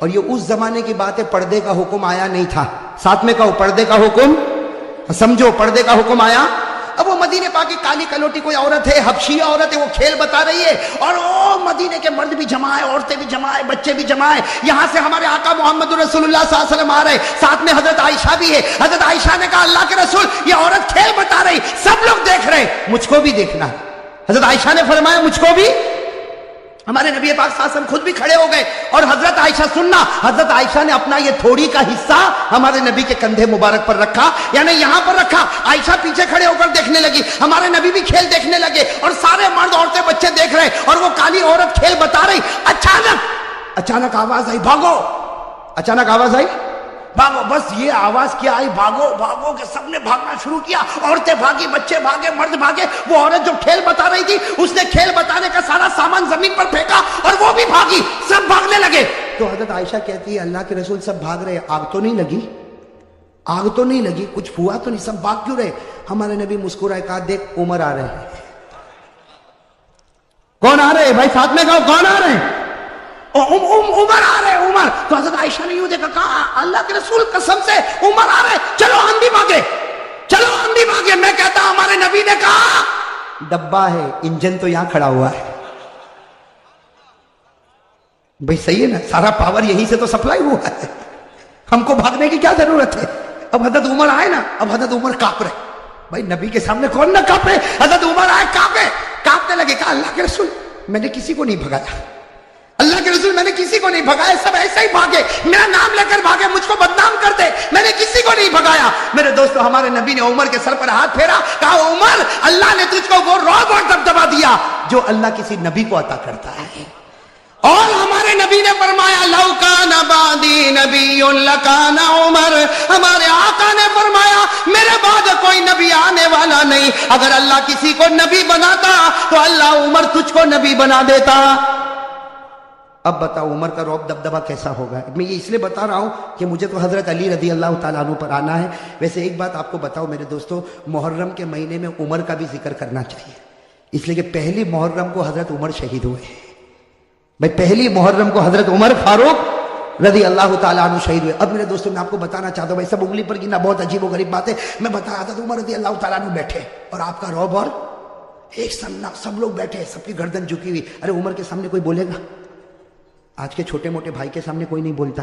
اور یہ اس زمانے کی بات ہے، پردے کا حکم آیا نہیں تھا. ساتھ میں کہو پردے کا حکم، سمجھو پردے کا حکم آیا. اب وہ مدینے پاک کی کالی کلوٹی کوئی عورت ہے، حبشیہ عورت ہے، وہ کھیل بتا رہی ہے، اور وہ مدینے کے مرد بھی جمع ہے، عورتیں بھی جمع ہے، بچے بھی جمع ہے. یہاں سے ہمارے آقا محمد رسول اللہ صلی اللہ علیہ وسلم آ رہے، ساتھ میں حضرت عائشہ بھی ہے. حضرت عائشہ نے کہا اللہ کے رسول یہ عورت کھیل بتا رہی، سب لوگ دیکھ رہے، مجھ کو بھی دیکھنا ہے. حضرت عائشہ نے فرمایا مجھ کو بھی. ہمارے نبی پاک صلی اللہ علیہ وسلم خود بھی کھڑے ہو گئے اور حضرت عائشہ سننا، حضرت عائشہ نے اپنا یہ تھوڑی کا حصہ ہمارے نبی کے کندھے مبارک پر رکھا، یعنی یہاں پر رکھا. عائشہ پیچھے کھڑے ہو کر دیکھنے لگی، ہمارے نبی بھی کھیل دیکھنے لگے، اور سارے مرد عورتیں بچے دیکھ رہے، اور وہ کالی عورت کھیل بتا رہی. اچانک آواز آئی بھاگو. اچانک آواز آئی بھاگو. بس یہ آواز کیا آئی، بھاگو بھاگو کہ سب نے بھاگنا شروع کیا. عورتیں بھاگی، بچے بھاگے، مرد بھاگے. وہ عورت جو کھیل بتا رہی تھی اس نے کھیل بتانے کا سارا سامان زمین پر پھینکا اور وہ بھی بھاگی، سب بھاگنے لگے. تو حضرت عائشہ کہتی ہے اللہ کے رسول سب بھاگ رہے، آگ تو نہیں لگی؟ آگ تو نہیں لگی، کچھ ہوا تو نہیں، سب بھاگ کیوں رہے؟ ہمارے نبی مسکرائے، کہا دیکھ عمر آ رہے ہیں. کون آ رہے ہیں بھائی؟ ساتھ میں کہو کون آ رہے ہیں؟ عمر آ رہے، عمر. تو حضرت عائشہ نے یوں دیکھا، کہا اللہ کے رسول قسم سے عمر آ رہے، چلو ہم بھی بھاگے، چلو ہم بھی بھاگے. میں کہتا ہمارے نبی نے کہا ڈبہ ہے، انجن تو یہاں کھڑا ہوا ہے. بھئی صحیح ہے نا، سارا پاور یہیں سے تو سپلائی ہوا ہے، ہم کو بھاگنے کی کیا ضرورت ہے؟ اب حضرت عمر آئے نا، اب حضرت عمر کانپ رہے. بھائی نبی کے سامنے کون نہ کانپے؟ حضرت عمر آئے کانپنے لگے. کہا اللہ کے رسول میں نے کسی کو نہیں بھگایا، اللہ کے رسول میں نے کسی کو نہیں بھگایا، سب ایسے ہی بھاگے، میرا نام لے کر بھاگے، مجھ کو بدنام کر دے، میں نے کسی کو نہیں بھگایا. میرے دوستو ہمارے نبی نے عمر کے سر پر ہاتھ پھیرا، کہا عمر اللہ نے تجھ کو وہ رعب اور دبدبا دیا جو اللہ کسی نبی کو عطا کرتا ہے. اور ہمارے نبی نے فرمایا لو کان بعدی نبی لکان عمر. ہمارے آقا نے فرمایا میرے بعد کوئی نبی آنے والا نہیں، اگر اللہ کسی کو نبی بناتا تو اللہ عمر تجھ کو نبی بنا دیتا. اب بتاؤ عمر کا رعب دبدبا کیسا ہوگا. میں یہ اس لیے بتا رہا ہوں کہ مجھے تو حضرت علی رضی اللہ تعالیٰ عنہ پر آنا ہے. ویسے ایک بات آپ کو بتاؤ میرے دوستو، محرم کے مہینے میں عمر کا بھی ذکر کرنا چاہیے، اس لیے کہ پہلی محرم کو حضرت عمر شہید ہوئے. بھائی پہلی محرم کو حضرت عمر فاروق رضی اللہ تعالیٰ عنہ شہید ہوئے. اب میرے دوستوں میں آپ کو بتانا چاہتا ہوں، بھائی سب انگلی پر گننا بہت عجیب و غریب بات ہے. میں بتا رہا تھا عمر رضی اللہ تعالیٰ عنہ بیٹھے اور آپ کا رعب، اور ایک سب لوگ بیٹھے، سب کی گردن جھکی ہوئی. ارے عمر کے سامنے کوئی بولے گا؟ آج کے چھوٹے موٹے بھائی کے سامنے کوئی نہیں بولتا.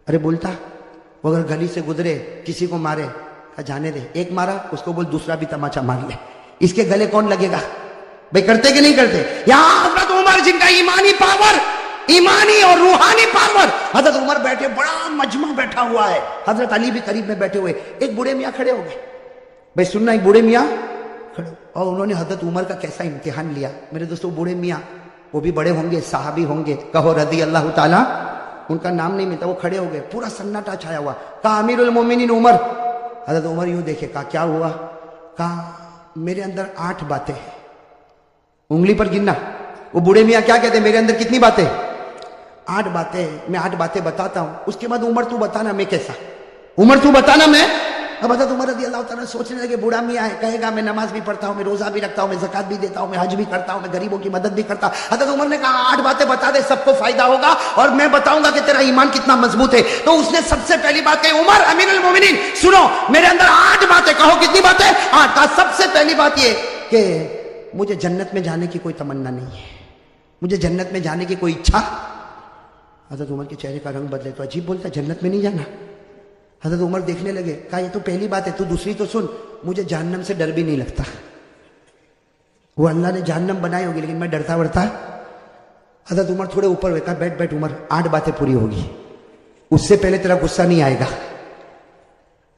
ارے بولتا، وہ اگر گلی سے گزرے کسی کو مارے، جانے دے، ایک مارا اس کو بول دوسرا بھی تماچا مار لے، اس کے گلے کون لگے گا؟ بھائی کرتے کہ نہیں کرتے؟ یہاں حضرت عمر جن کا ایمانی پاور، ایمانی اور روحانی پاور، حضرت عمر بیٹھے، بڑا مجمع بیٹھا ہوا ہے، حضرت علی بھی قریب میں بیٹھے ہوئے. ایک بوڑھے میاں کھڑے ہو گئے. بھائی سننا، ایک بوڑھے میاں کھڑے، اور انہوں نے حضرت عمر کا کیسا امتحان لیا. میرے دوستو بوڑھے میاں، وہ بھی بڑے ہوں گے، صحابی ہوں گے، کہو رضی اللہ تعالیٰ. ان کا نام نہیں ملتا، وہ کھڑے ہو گئے، پورا سناٹا چھایا ہوا. کہا امیر المومنین عمر. حضرت عمر یوں دیکھے، کہا کیا ہوا؟ کہا میرے اندر 8 باتیں ہیں، انگلی پر گننا. وہ بوڑھے میاں کیا کہتے ہیں؟ میرے اندر کتنی باتیں؟ 8 باتیں. میں 8 باتیں بتاتا ہوں، اس کے بعد عمر تو بتانا میں کیسا. عمر تو بتانا میں. اب حضرت عمر رضی اللہ تعالیٰ سوچنے لگے، بوڑھا میاں ہے، کہے گا میں نماز بھی پڑھتا ہوں، میں روزہ بھی رکھتا ہوں، میں زکات بھی دیتا ہوں، میں حج بھی کرتا ہوں، میں غریبوں کی مدد بھی کرتا ہوں. حضرت عمر نے کہا 8 باتیں بتا دے، سب کو فائدہ ہوگا اور میں بتاؤں گا کہ تیرا ایمان کتنا مضبوط ہے. تو اس نے سب سے پہلی بات کہی، عمر امیر المومنین سنو، میرے اندر 8 باتیں. کہو کتنی باتیں؟ 8. کہا سب سے پہلی بات یہ کہ مجھے جنت میں جانے کی کوئی تمنا نہیں ہے، مجھے جنت میں جانے کی کوئی اچھا. حضرت عمر کے چہرے کا رنگ بدلے. تو عجیب بولتا ہے جنت میں نہیں جانا. حضرت عمر دیکھنے لگے، کہا یہ تو پہلی بات ہے، تو دوسری تو سن، مجھے جہنم سے ڈر بھی نہیں لگتا. وہ اللہ نے جہنم بنائی ہوگی لیکن میں ڈرتا ورتا. حضرت عمر تھوڑے اوپر ہوئے، کہا بیٹھ عمر، 8 باتیں پوری ہوگی، اس سے پہلے تیرا غصہ نہیں آئے گا.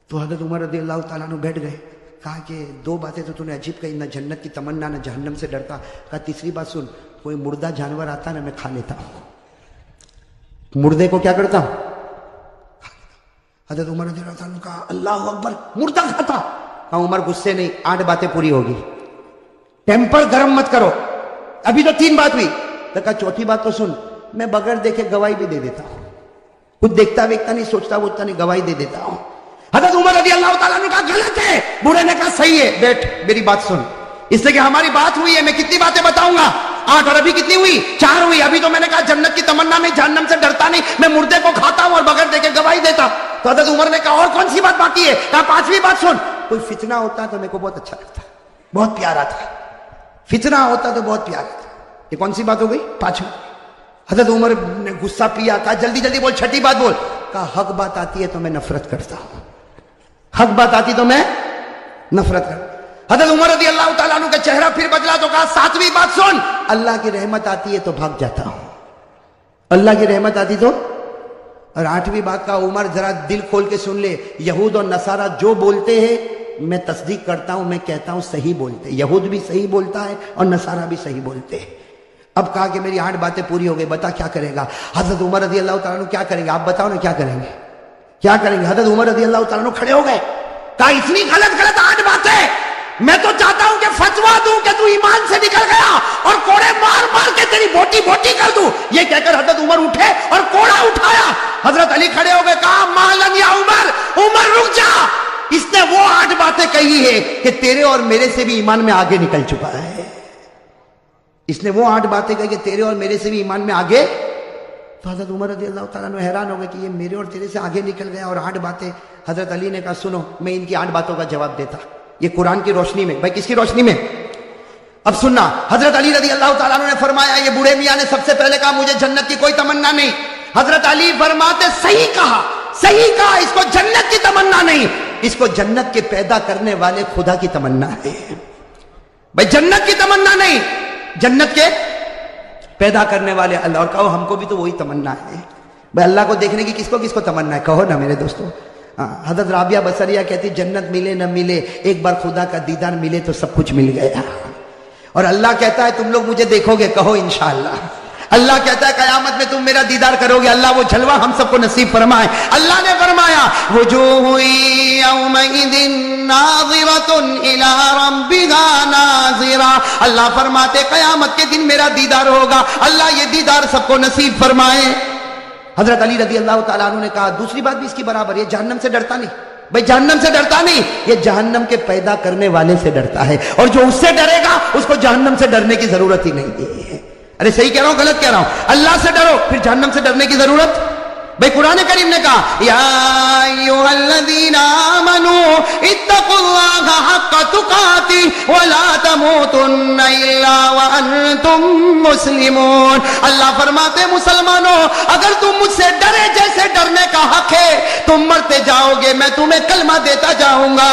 تو حضرت عمر رضی اللہ تعالیٰ عنہ بیٹھ گئے. کہا کہ 2 باتیں تو نے عجیب کہی، نہ جنت کی تمنا نہ جہنم سے ڈرتا. کہا تیسری بات سن، کوئی مردہ جانور آتا نا میں کھا لیتا ہوں، مردے کو کیا کرتا ہوں. حضرت عمر رضی اللہ عنہ کہا اللہ اکبر، مردہ کھاتا. کہا عمر غصے نہیں، 8 باتیں پوری ہوگی، ٹیمپر گرم مت کرو. ابھی تو 3 بات ہوئی. تو کہا چوتھی بات تو سن، میں بغیر دیکھے گواہی بھی دے دیتا ہوں، کچھ دیکھتا ویکتا نہیں، سوچتا ووچتا نہیں، گواہی دے دیتا ہوں. حضرت عمر رضی اللہ تعالیٰ نے کہا غلط ہے. بوڑھے نے کہا صحیح ہے، بیٹھ میری بات سن، اس لیے کہ ہماری بات ہوئی ہے، میں کتنی باتیں بتاؤں گا. 8 اور ابھی کتنی ہوئی؟ 4 ہوئی. ابھی تو میں نے کہا جنت کی تمنا نہیں، جہنم سے ڈرتا نہیں, میں مردے کو کھاتا ہوں اور بغیر دیکھے گواہی دیتا. تو حضرت عمر نے کہا اور کون سی بات باقی ہے؟ کہا پانچویں بات سن. کوئی فتنہ ہوتا تو میرے کو بہت اچھا لگتا, بہت پیارا تھا, فتنہ ہوتا تو بہت پیارا تھا. یہ کون سی بات ہو گئی؟ پانچویں. حضرت عمر نے غصہ پیا, کہا جلدی جلدی بول, چھٹی بات بول. کہا حق بات آتی ہے تو میں نفرت کرتا ہوں, حق بات آتی تو میں نفرت کرتا. حضرت عمر رضی اللہ تعالیٰ عنہ کا چہرہ پھر بدلا تو کہا ساتویں بات سن, اللہ کی رحمت آتی ہے تو بھاگ جاتا ہوں, اللہ کی رحمت آتی تو. اور آٹھویں بات کا عمر ذرا دل کھول کے سن لے, یہود اور نصارہ جو بولتے ہیں میں تصدیق کرتا ہوں, میں کہتا ہوں صحیح بولتے. یہود بھی صحیح بولتا ہے اور نصارہ بھی صحیح بولتے ہیں. اب کہا کہ میری 8 باتیں پوری ہو گئی, بتا کیا کرے گا؟ حضرت عمر رضی اللہ تعالیٰ عنہ کیا کریں گے آپ بتاؤ نا, کیا کریں گے, کیا کریں گے؟ حضرت عمر رضی اللہ تعالیٰ عنہ کھڑے ہو گئے, کہا اتنی غلط 8 باتیں, میں تو چاہتا ہوں کہ فتوا دوں کہ تو ایمان سے نکل گیا اور کوڑے مار مار کے تیری بوٹی بوٹی کر دوں. یہ کہہ کر حضرت عمر اٹھے اور کوڑا اٹھایا. حضرت علی کھڑے ہو گئے, کہا مالن یا عمر, عمر رک جا, اس نے وہ 8 باتیں کہی ہے کہ تیرے اور میرے سے بھی ایمان میں آگے نکل چکا ہے. اس نے وہ 8 باتیں کہی کہ تیرے اور میرے سے بھی ایمان میں آگے. تو حضرت عمر رضی اللہ تعالیٰ عنہ حیران ہو گئے کہ یہ میرے اور تیرے سے آگے نکل گیا, اور 8 باتیں. حضرت علی نے کہا سنو, میں ان کی 8 باتوں کا جواب دیتا, یہ قرآن کی روشنی میں. بھائی کس کی روشنی میں؟ اب سننا. حضرت علی رضی اللہ تعالیٰ عنہ نے فرمایا, یہ بوڑھے میاں نے سب سے پہلے کہا مجھے جنت کی کوئی تمنا نہیں. حضرت علی فرماتے صحیح کہا, صحیح کہا, اس کو جنت کی تمنا نہیں, اس کو جنت کے پیدا کرنے والے خدا کی تمنا ہے. بھائی جنت کی تمنا نہیں, جنت کے پیدا کرنے والے اللہ. اور کہو ہم کو بھی تو وہی تمنا ہے. بھائی اللہ کو دیکھنے کی کس کو تمنا ہے؟ کہو نا میرے دوستو. حضرت رابعہ بصریہ کہتی جنت ملے نہ ملے, ایک بار خدا کا دیدار ملے تو سب کچھ مل گیا. اور اللہ کہتا ہے تم لوگ مجھے دیکھو گے, کہو انشاءاللہ. اللہ کہتا ہے قیامت میں تم میرا دیدار کرو گے. اللہ وہ جلوہ ہم سب کو نصیب فرمائے. اللہ نے فرمایا وجوہ یومئذ ناظرۃ الی ربها ناظرہ. اللہ فرماتے قیامت کے دن میرا دیدار ہوگا. اللہ یہ دیدار سب کو نصیب فرمائے. حضرت علی رضی اللہ تعالیٰ عنہ نے کہا دوسری بات بھی اس کی برابر, یہ جہنم سے ڈرتا نہیں. بھائی جہنم سے ڈرتا نہیں, یہ جہنم کے پیدا کرنے والے سے ڈرتا ہے, اور جو اس سے ڈرے گا اس کو جہنم سے ڈرنے کی ضرورت ہی نہیں ہے. ارے صحیح کہہ رہا ہوں غلط کہہ رہا ہوں؟ اللہ سے ڈرو, پھر جہنم سے ڈرنے کی ضرورت. بھائی قرآن کریم نے کہا یا ایھا الذین آمنوا اتقوا اللہ حق تقاتہ ولا تموتن الا وانتم مسلمون. اللہ فرماتے مسلمانوں اگر تم مجھ سے ڈرے جیسے ڈرنے کا حق ہے, تم مرتے جاؤ گے, میں تمہیں کلمہ دیتا جاؤں گا.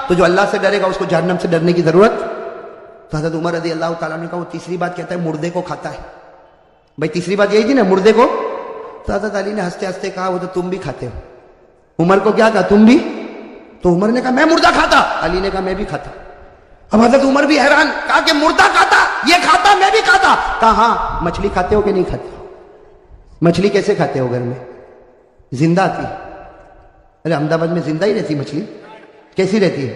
تو جو اللہ سے ڈرے گا اس کو جہنم سے ڈرنے کی ضرورت. تو حضرت عمر رضی اللہ تعالیٰ نے کہا وہ تیسری بات کہتا ہے مردے کو کھاتا ہے. بھائی تیسری بات یہی تھی نا, مردے کو. تو حضرت علی نے ہنستے ہنستے کہا وہ تو تم بھی کھاتے ہو. عمر کو کیا کہا, تم بھی. تو عمر نے کہا میں مردہ کھاتا. علی نے کہا میں بھی کھاتا. اب حضرت عمر بھی حیران, کہا کہ مردہ کھاتا, یہ کھاتا, میں بھی کھاتا. کہا ہاں مچھلی کھاتے ہو کہ نہیں کھاتے ہو؟ مچھلی کیسے کھاتے ہو گھر میں؟ زندہ آتی. ارے احمد آباد میں زندہ ہی رہتی مچھلی, کیسی رہتی ہے؟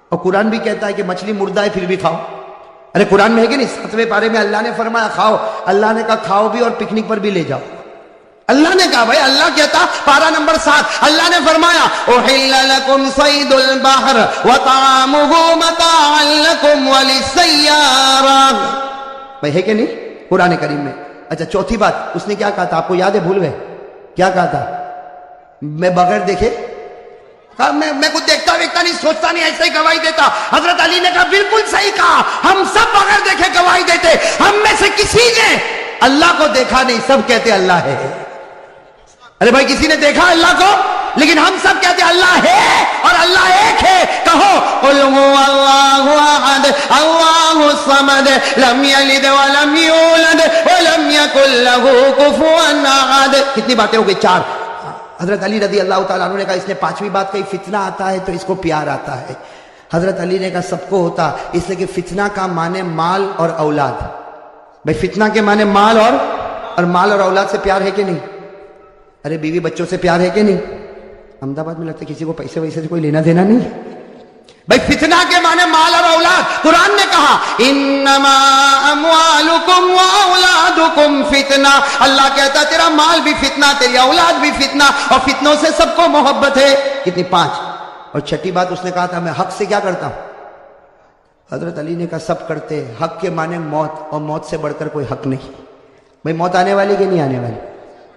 اور قرآن بھی کہتا ہے کہ مچھلی مردہ ہے پھر بھی کھاؤ. ارے قرآن میں ہے کہ نہیں؟ 7ویں پارے میں اللہ نے فرمایا کھاؤ. اللہ نے کہا کھاؤ بھی اور پکنک پر بھی لے جاؤ. اللہ نے کہا, بھائی اللہ کہتا پارہ نمبر 7, اللہ نے فرمایا احل لکم صید البحر وطعامہ متاعا لکم وللسیارہ. بھائی ہے کہ نہیں قرآن کریم میں؟ اچھا چوتھی بات اس نے کیا کہا تھا, آپ کو یاد ہے؟ بھول گئے کیا کہا تھا؟ میں بغیر دیکھے میں کچھ دیکھتا ویکھتا نہیں, سوچتا نہیں, ایسے ہی گواہی دیتا. حضرت علی نے کہا بالکل صحیح کہا, ہم سب بغیر دیکھے گواہی دیتے. ہم میں سے کسی نے اللہ کو دیکھا نہیں, سب کہتے اللہ ہے. ارے بھائی کسی نے دیکھا اللہ کو, لیکن ہم سب کہتے اللہ ہے اور اللہ ایک ہے. کہو قل هو اللہ احد اللہ الصمد لم یلد ولم یولد ولم یکن له کفوا احد. کتنی باتیں ہو گئی؟ 4. حضرت علی رضی اللہ تعالیٰ عنہ نے کہا اس نے 5ویں بات کہی فتنہ آتا ہے تو اس کو پیار آتا ہے. حضرت علی نے کہا سب کو ہوتا, اس لیے کہ فتنہ کا معنی مال اور اولاد. بھائی فتنہ کے معنی مال اور مال اور اولاد سے پیار ہے کہ نہیں؟ ارے بیوی بچوں سے پیار ہے کہ نہیں؟ احمد آباد میں لگتا ہے کسی کو پیسے ویسے سے کوئی لینا دینا نہیں. بھائی فتنہ کے معنی مال اور اولاد. قرآن نے کہا انما اموالکم واولادکم فتنہ. اللہ کہتا تیرا مال بھی فتنہ, تیری اولاد بھی فتنہ, اور فتنوں سے سب کو محبت ہے. کتنی؟ 5. اور چھٹی بات اس نے کہا تھا میں حق سے کیا کرتا ہوں. حضرت علی نے کہا سب کرتے. حق کے معنی موت, اور موت سے بڑھ کر کوئی حق نہیں. بھئی موت آنے والی کہ نہیں آنے والی؟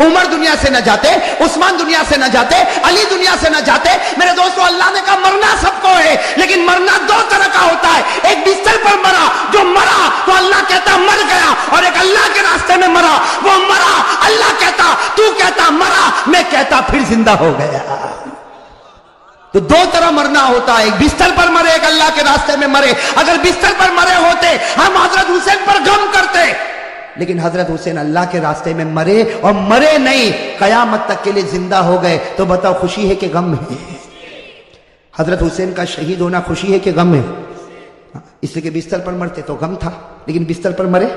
عمر دنیا سے نہ جاتے، عثمان دنیا سے نہ جاتے، علی دنیا سے نہ جاتے. میرے دوستو اللہ نے کہا مرنا سب کو ہے، لیکن مرنا دو طرح کا ہوتا ہے. ایک بستر پر مرا، جو مرا تو اللہ کہتا مر گیا، اور ایک اللہ کے راستے میں مرا، وہ مرا، اللہ کہتا، تو کہتا مرا، میں کہتا پھر زندہ ہو گیا. تو دو طرح مرنا ہوتا ہے، ایک بستر پر مرے، ایک اللہ کے راستے میں مرے. اگر بستر پر مرے ہوتے ہم حضرت حسین پر غم کرتے، لیکن حضرت حسین اللہ کے راستے میں مرے، اور مرے نہیں، قیامت تک کے لیے زندہ ہو گئے. تو بتاؤ خوشی ہے کہ غم ہے؟ حضرت حسین کا شہید ہونا خوشی ہے کہ غم ہے؟ اس لیے کہ بستر پر مرتے تو غم تھا، لیکن بستر پر مرے،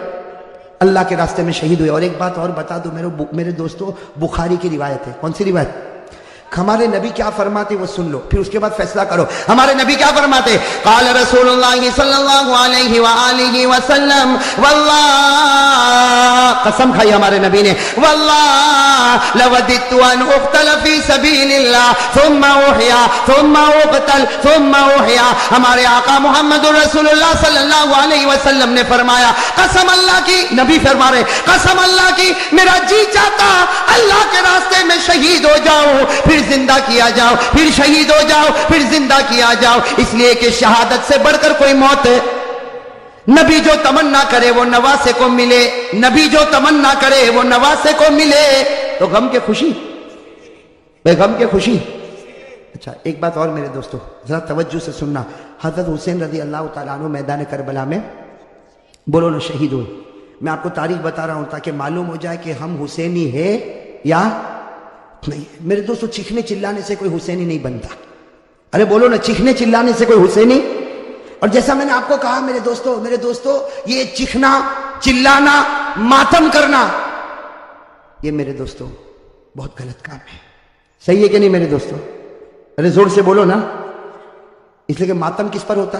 اللہ کے راستے میں شہید ہوئے. اور ایک بات اور بتا دو میرے دوستو، بخاری کی روایت ہے. کون سی روایت؟ ہمارے نبی کیا فرماتے وہ سن لو، پھر اس کے بعد فیصلہ کرو. ہمارے نبی کیا فرماتے؟ قال رسول اللہ صلی اللہ علیہ وآلہ وسلم، واللہ، قسم کھائی ہمارے نبی نے، واللہ لوددت ان اقتل فی سبیل اللہ ثم احیا ثم اقتل ثم احیا. ہمارے آقا محمد رسول اللہ صلی اللہ علیہ وسلم نے فرمایا، قسم اللہ کی، نبی فرما رہے، قسم اللہ کی میرا جی چاہتا اللہ کے راستے میں شہید ہو جاؤ، پھر زندہ کیا جاؤ، پھر شہید ہو جاؤ، پھر زندہ کیا جاؤ. اس لیے کہ شہادت سے بڑھ کر کوئی موت ہے. نبی جو تمنا کرے وہ نواسے کو ملے، نبی جو تمنا کرے وہ نواسے کو ملے. تو غم کے خوشی، بے غم کے خوشی. اچھا ایک بات اور میرے دوستو ذرا توجہ سے سننا. حضرت حسین رضی اللہ تعالیٰ عنہ میدان کربلا میں بولو نا شہید ہوئے. میں آپ کو تاریخ بتا رہا ہوں تاکہ معلوم ہو جائے کہ ہم حسینی ہے یا نہیں. میرے دوستو چیخنے چلانے سے کوئی حسینی نہیں بنتا. ارے بولو نا، چیخنے چلانے سے کوئی حسینی. اور جیسا میں نے آپ کو کہا میرے دوستو یہ چیخنا چلانا ماتم کرنا، یہ میرے دوستو بہت غلط کام ہے. صحیح ہے کہ نہیں میرے دوستو؟ ارے زور سے بولو نا. اس لیے کہ ماتم کس پر ہوتا؟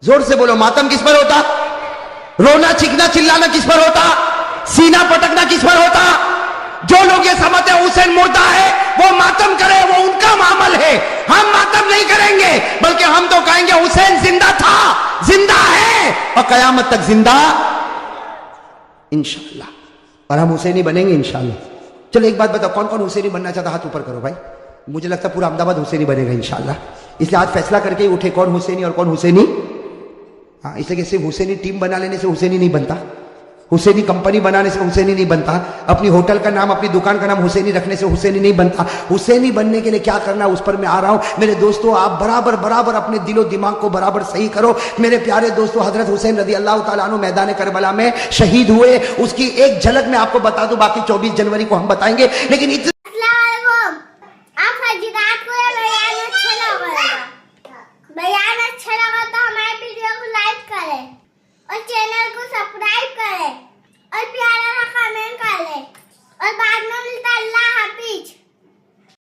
زور سے بولو، ماتم کس پر ہوتا؟ رونا چیخنا چلانا کس پر ہوتا؟ سینہ پٹکنا کس پر ہوتا؟ جو لوگ یہ سمجھتے ہیں حسین مردہ ہے وہ ماتم کرے، وہ ان کا معامل ہے. ہم ماتم نہیں کریں گے، بلکہ ہم تو کہیں گے حسین زندہ تھا، زندہ ہے، اور قیامت تک زندہ انشاءاللہ. اور ہم حسینی بنیں گے انشاءاللہ. چلو ایک بات بتاؤ، کون کون حسینی بننا چاہتا؟ ہاتھ اوپر کرو بھائی. مجھے لگتا ہے پورا احمد آباد حسینی بنے گا انشاءاللہ. اس لیے آج فیصلہ کر کے ہی اٹھے کون حسینی اور کون حسینی. ہاں اس لیے کہ صرف حسینی ٹیم بنا لینے سے حسینی نہیں بنتا، حسینی کمپنی بنانے سے حسینی نہیں بنتا، اپنی ہوٹل کا نام، اپنی دکان کا نام حسینی رکھنے سے حسینی نہیں بنتا. حسینی بننے کے لیے کیا کرنا اس پر میں آ رہا ہوں. میرے دوستو آپ برابر اپنے دل و دماغ کو برابر صحیح کرو. میرے پیارے دوستو حضرت حسین رضی اللہ تعالیٰ عنہ میدان کربلا میں شہید ہوئے، اس کی ایک جھلک میں آپ کو بتا دوں، باقی 24 جنوری کو ہم بتائیں گے. لیکن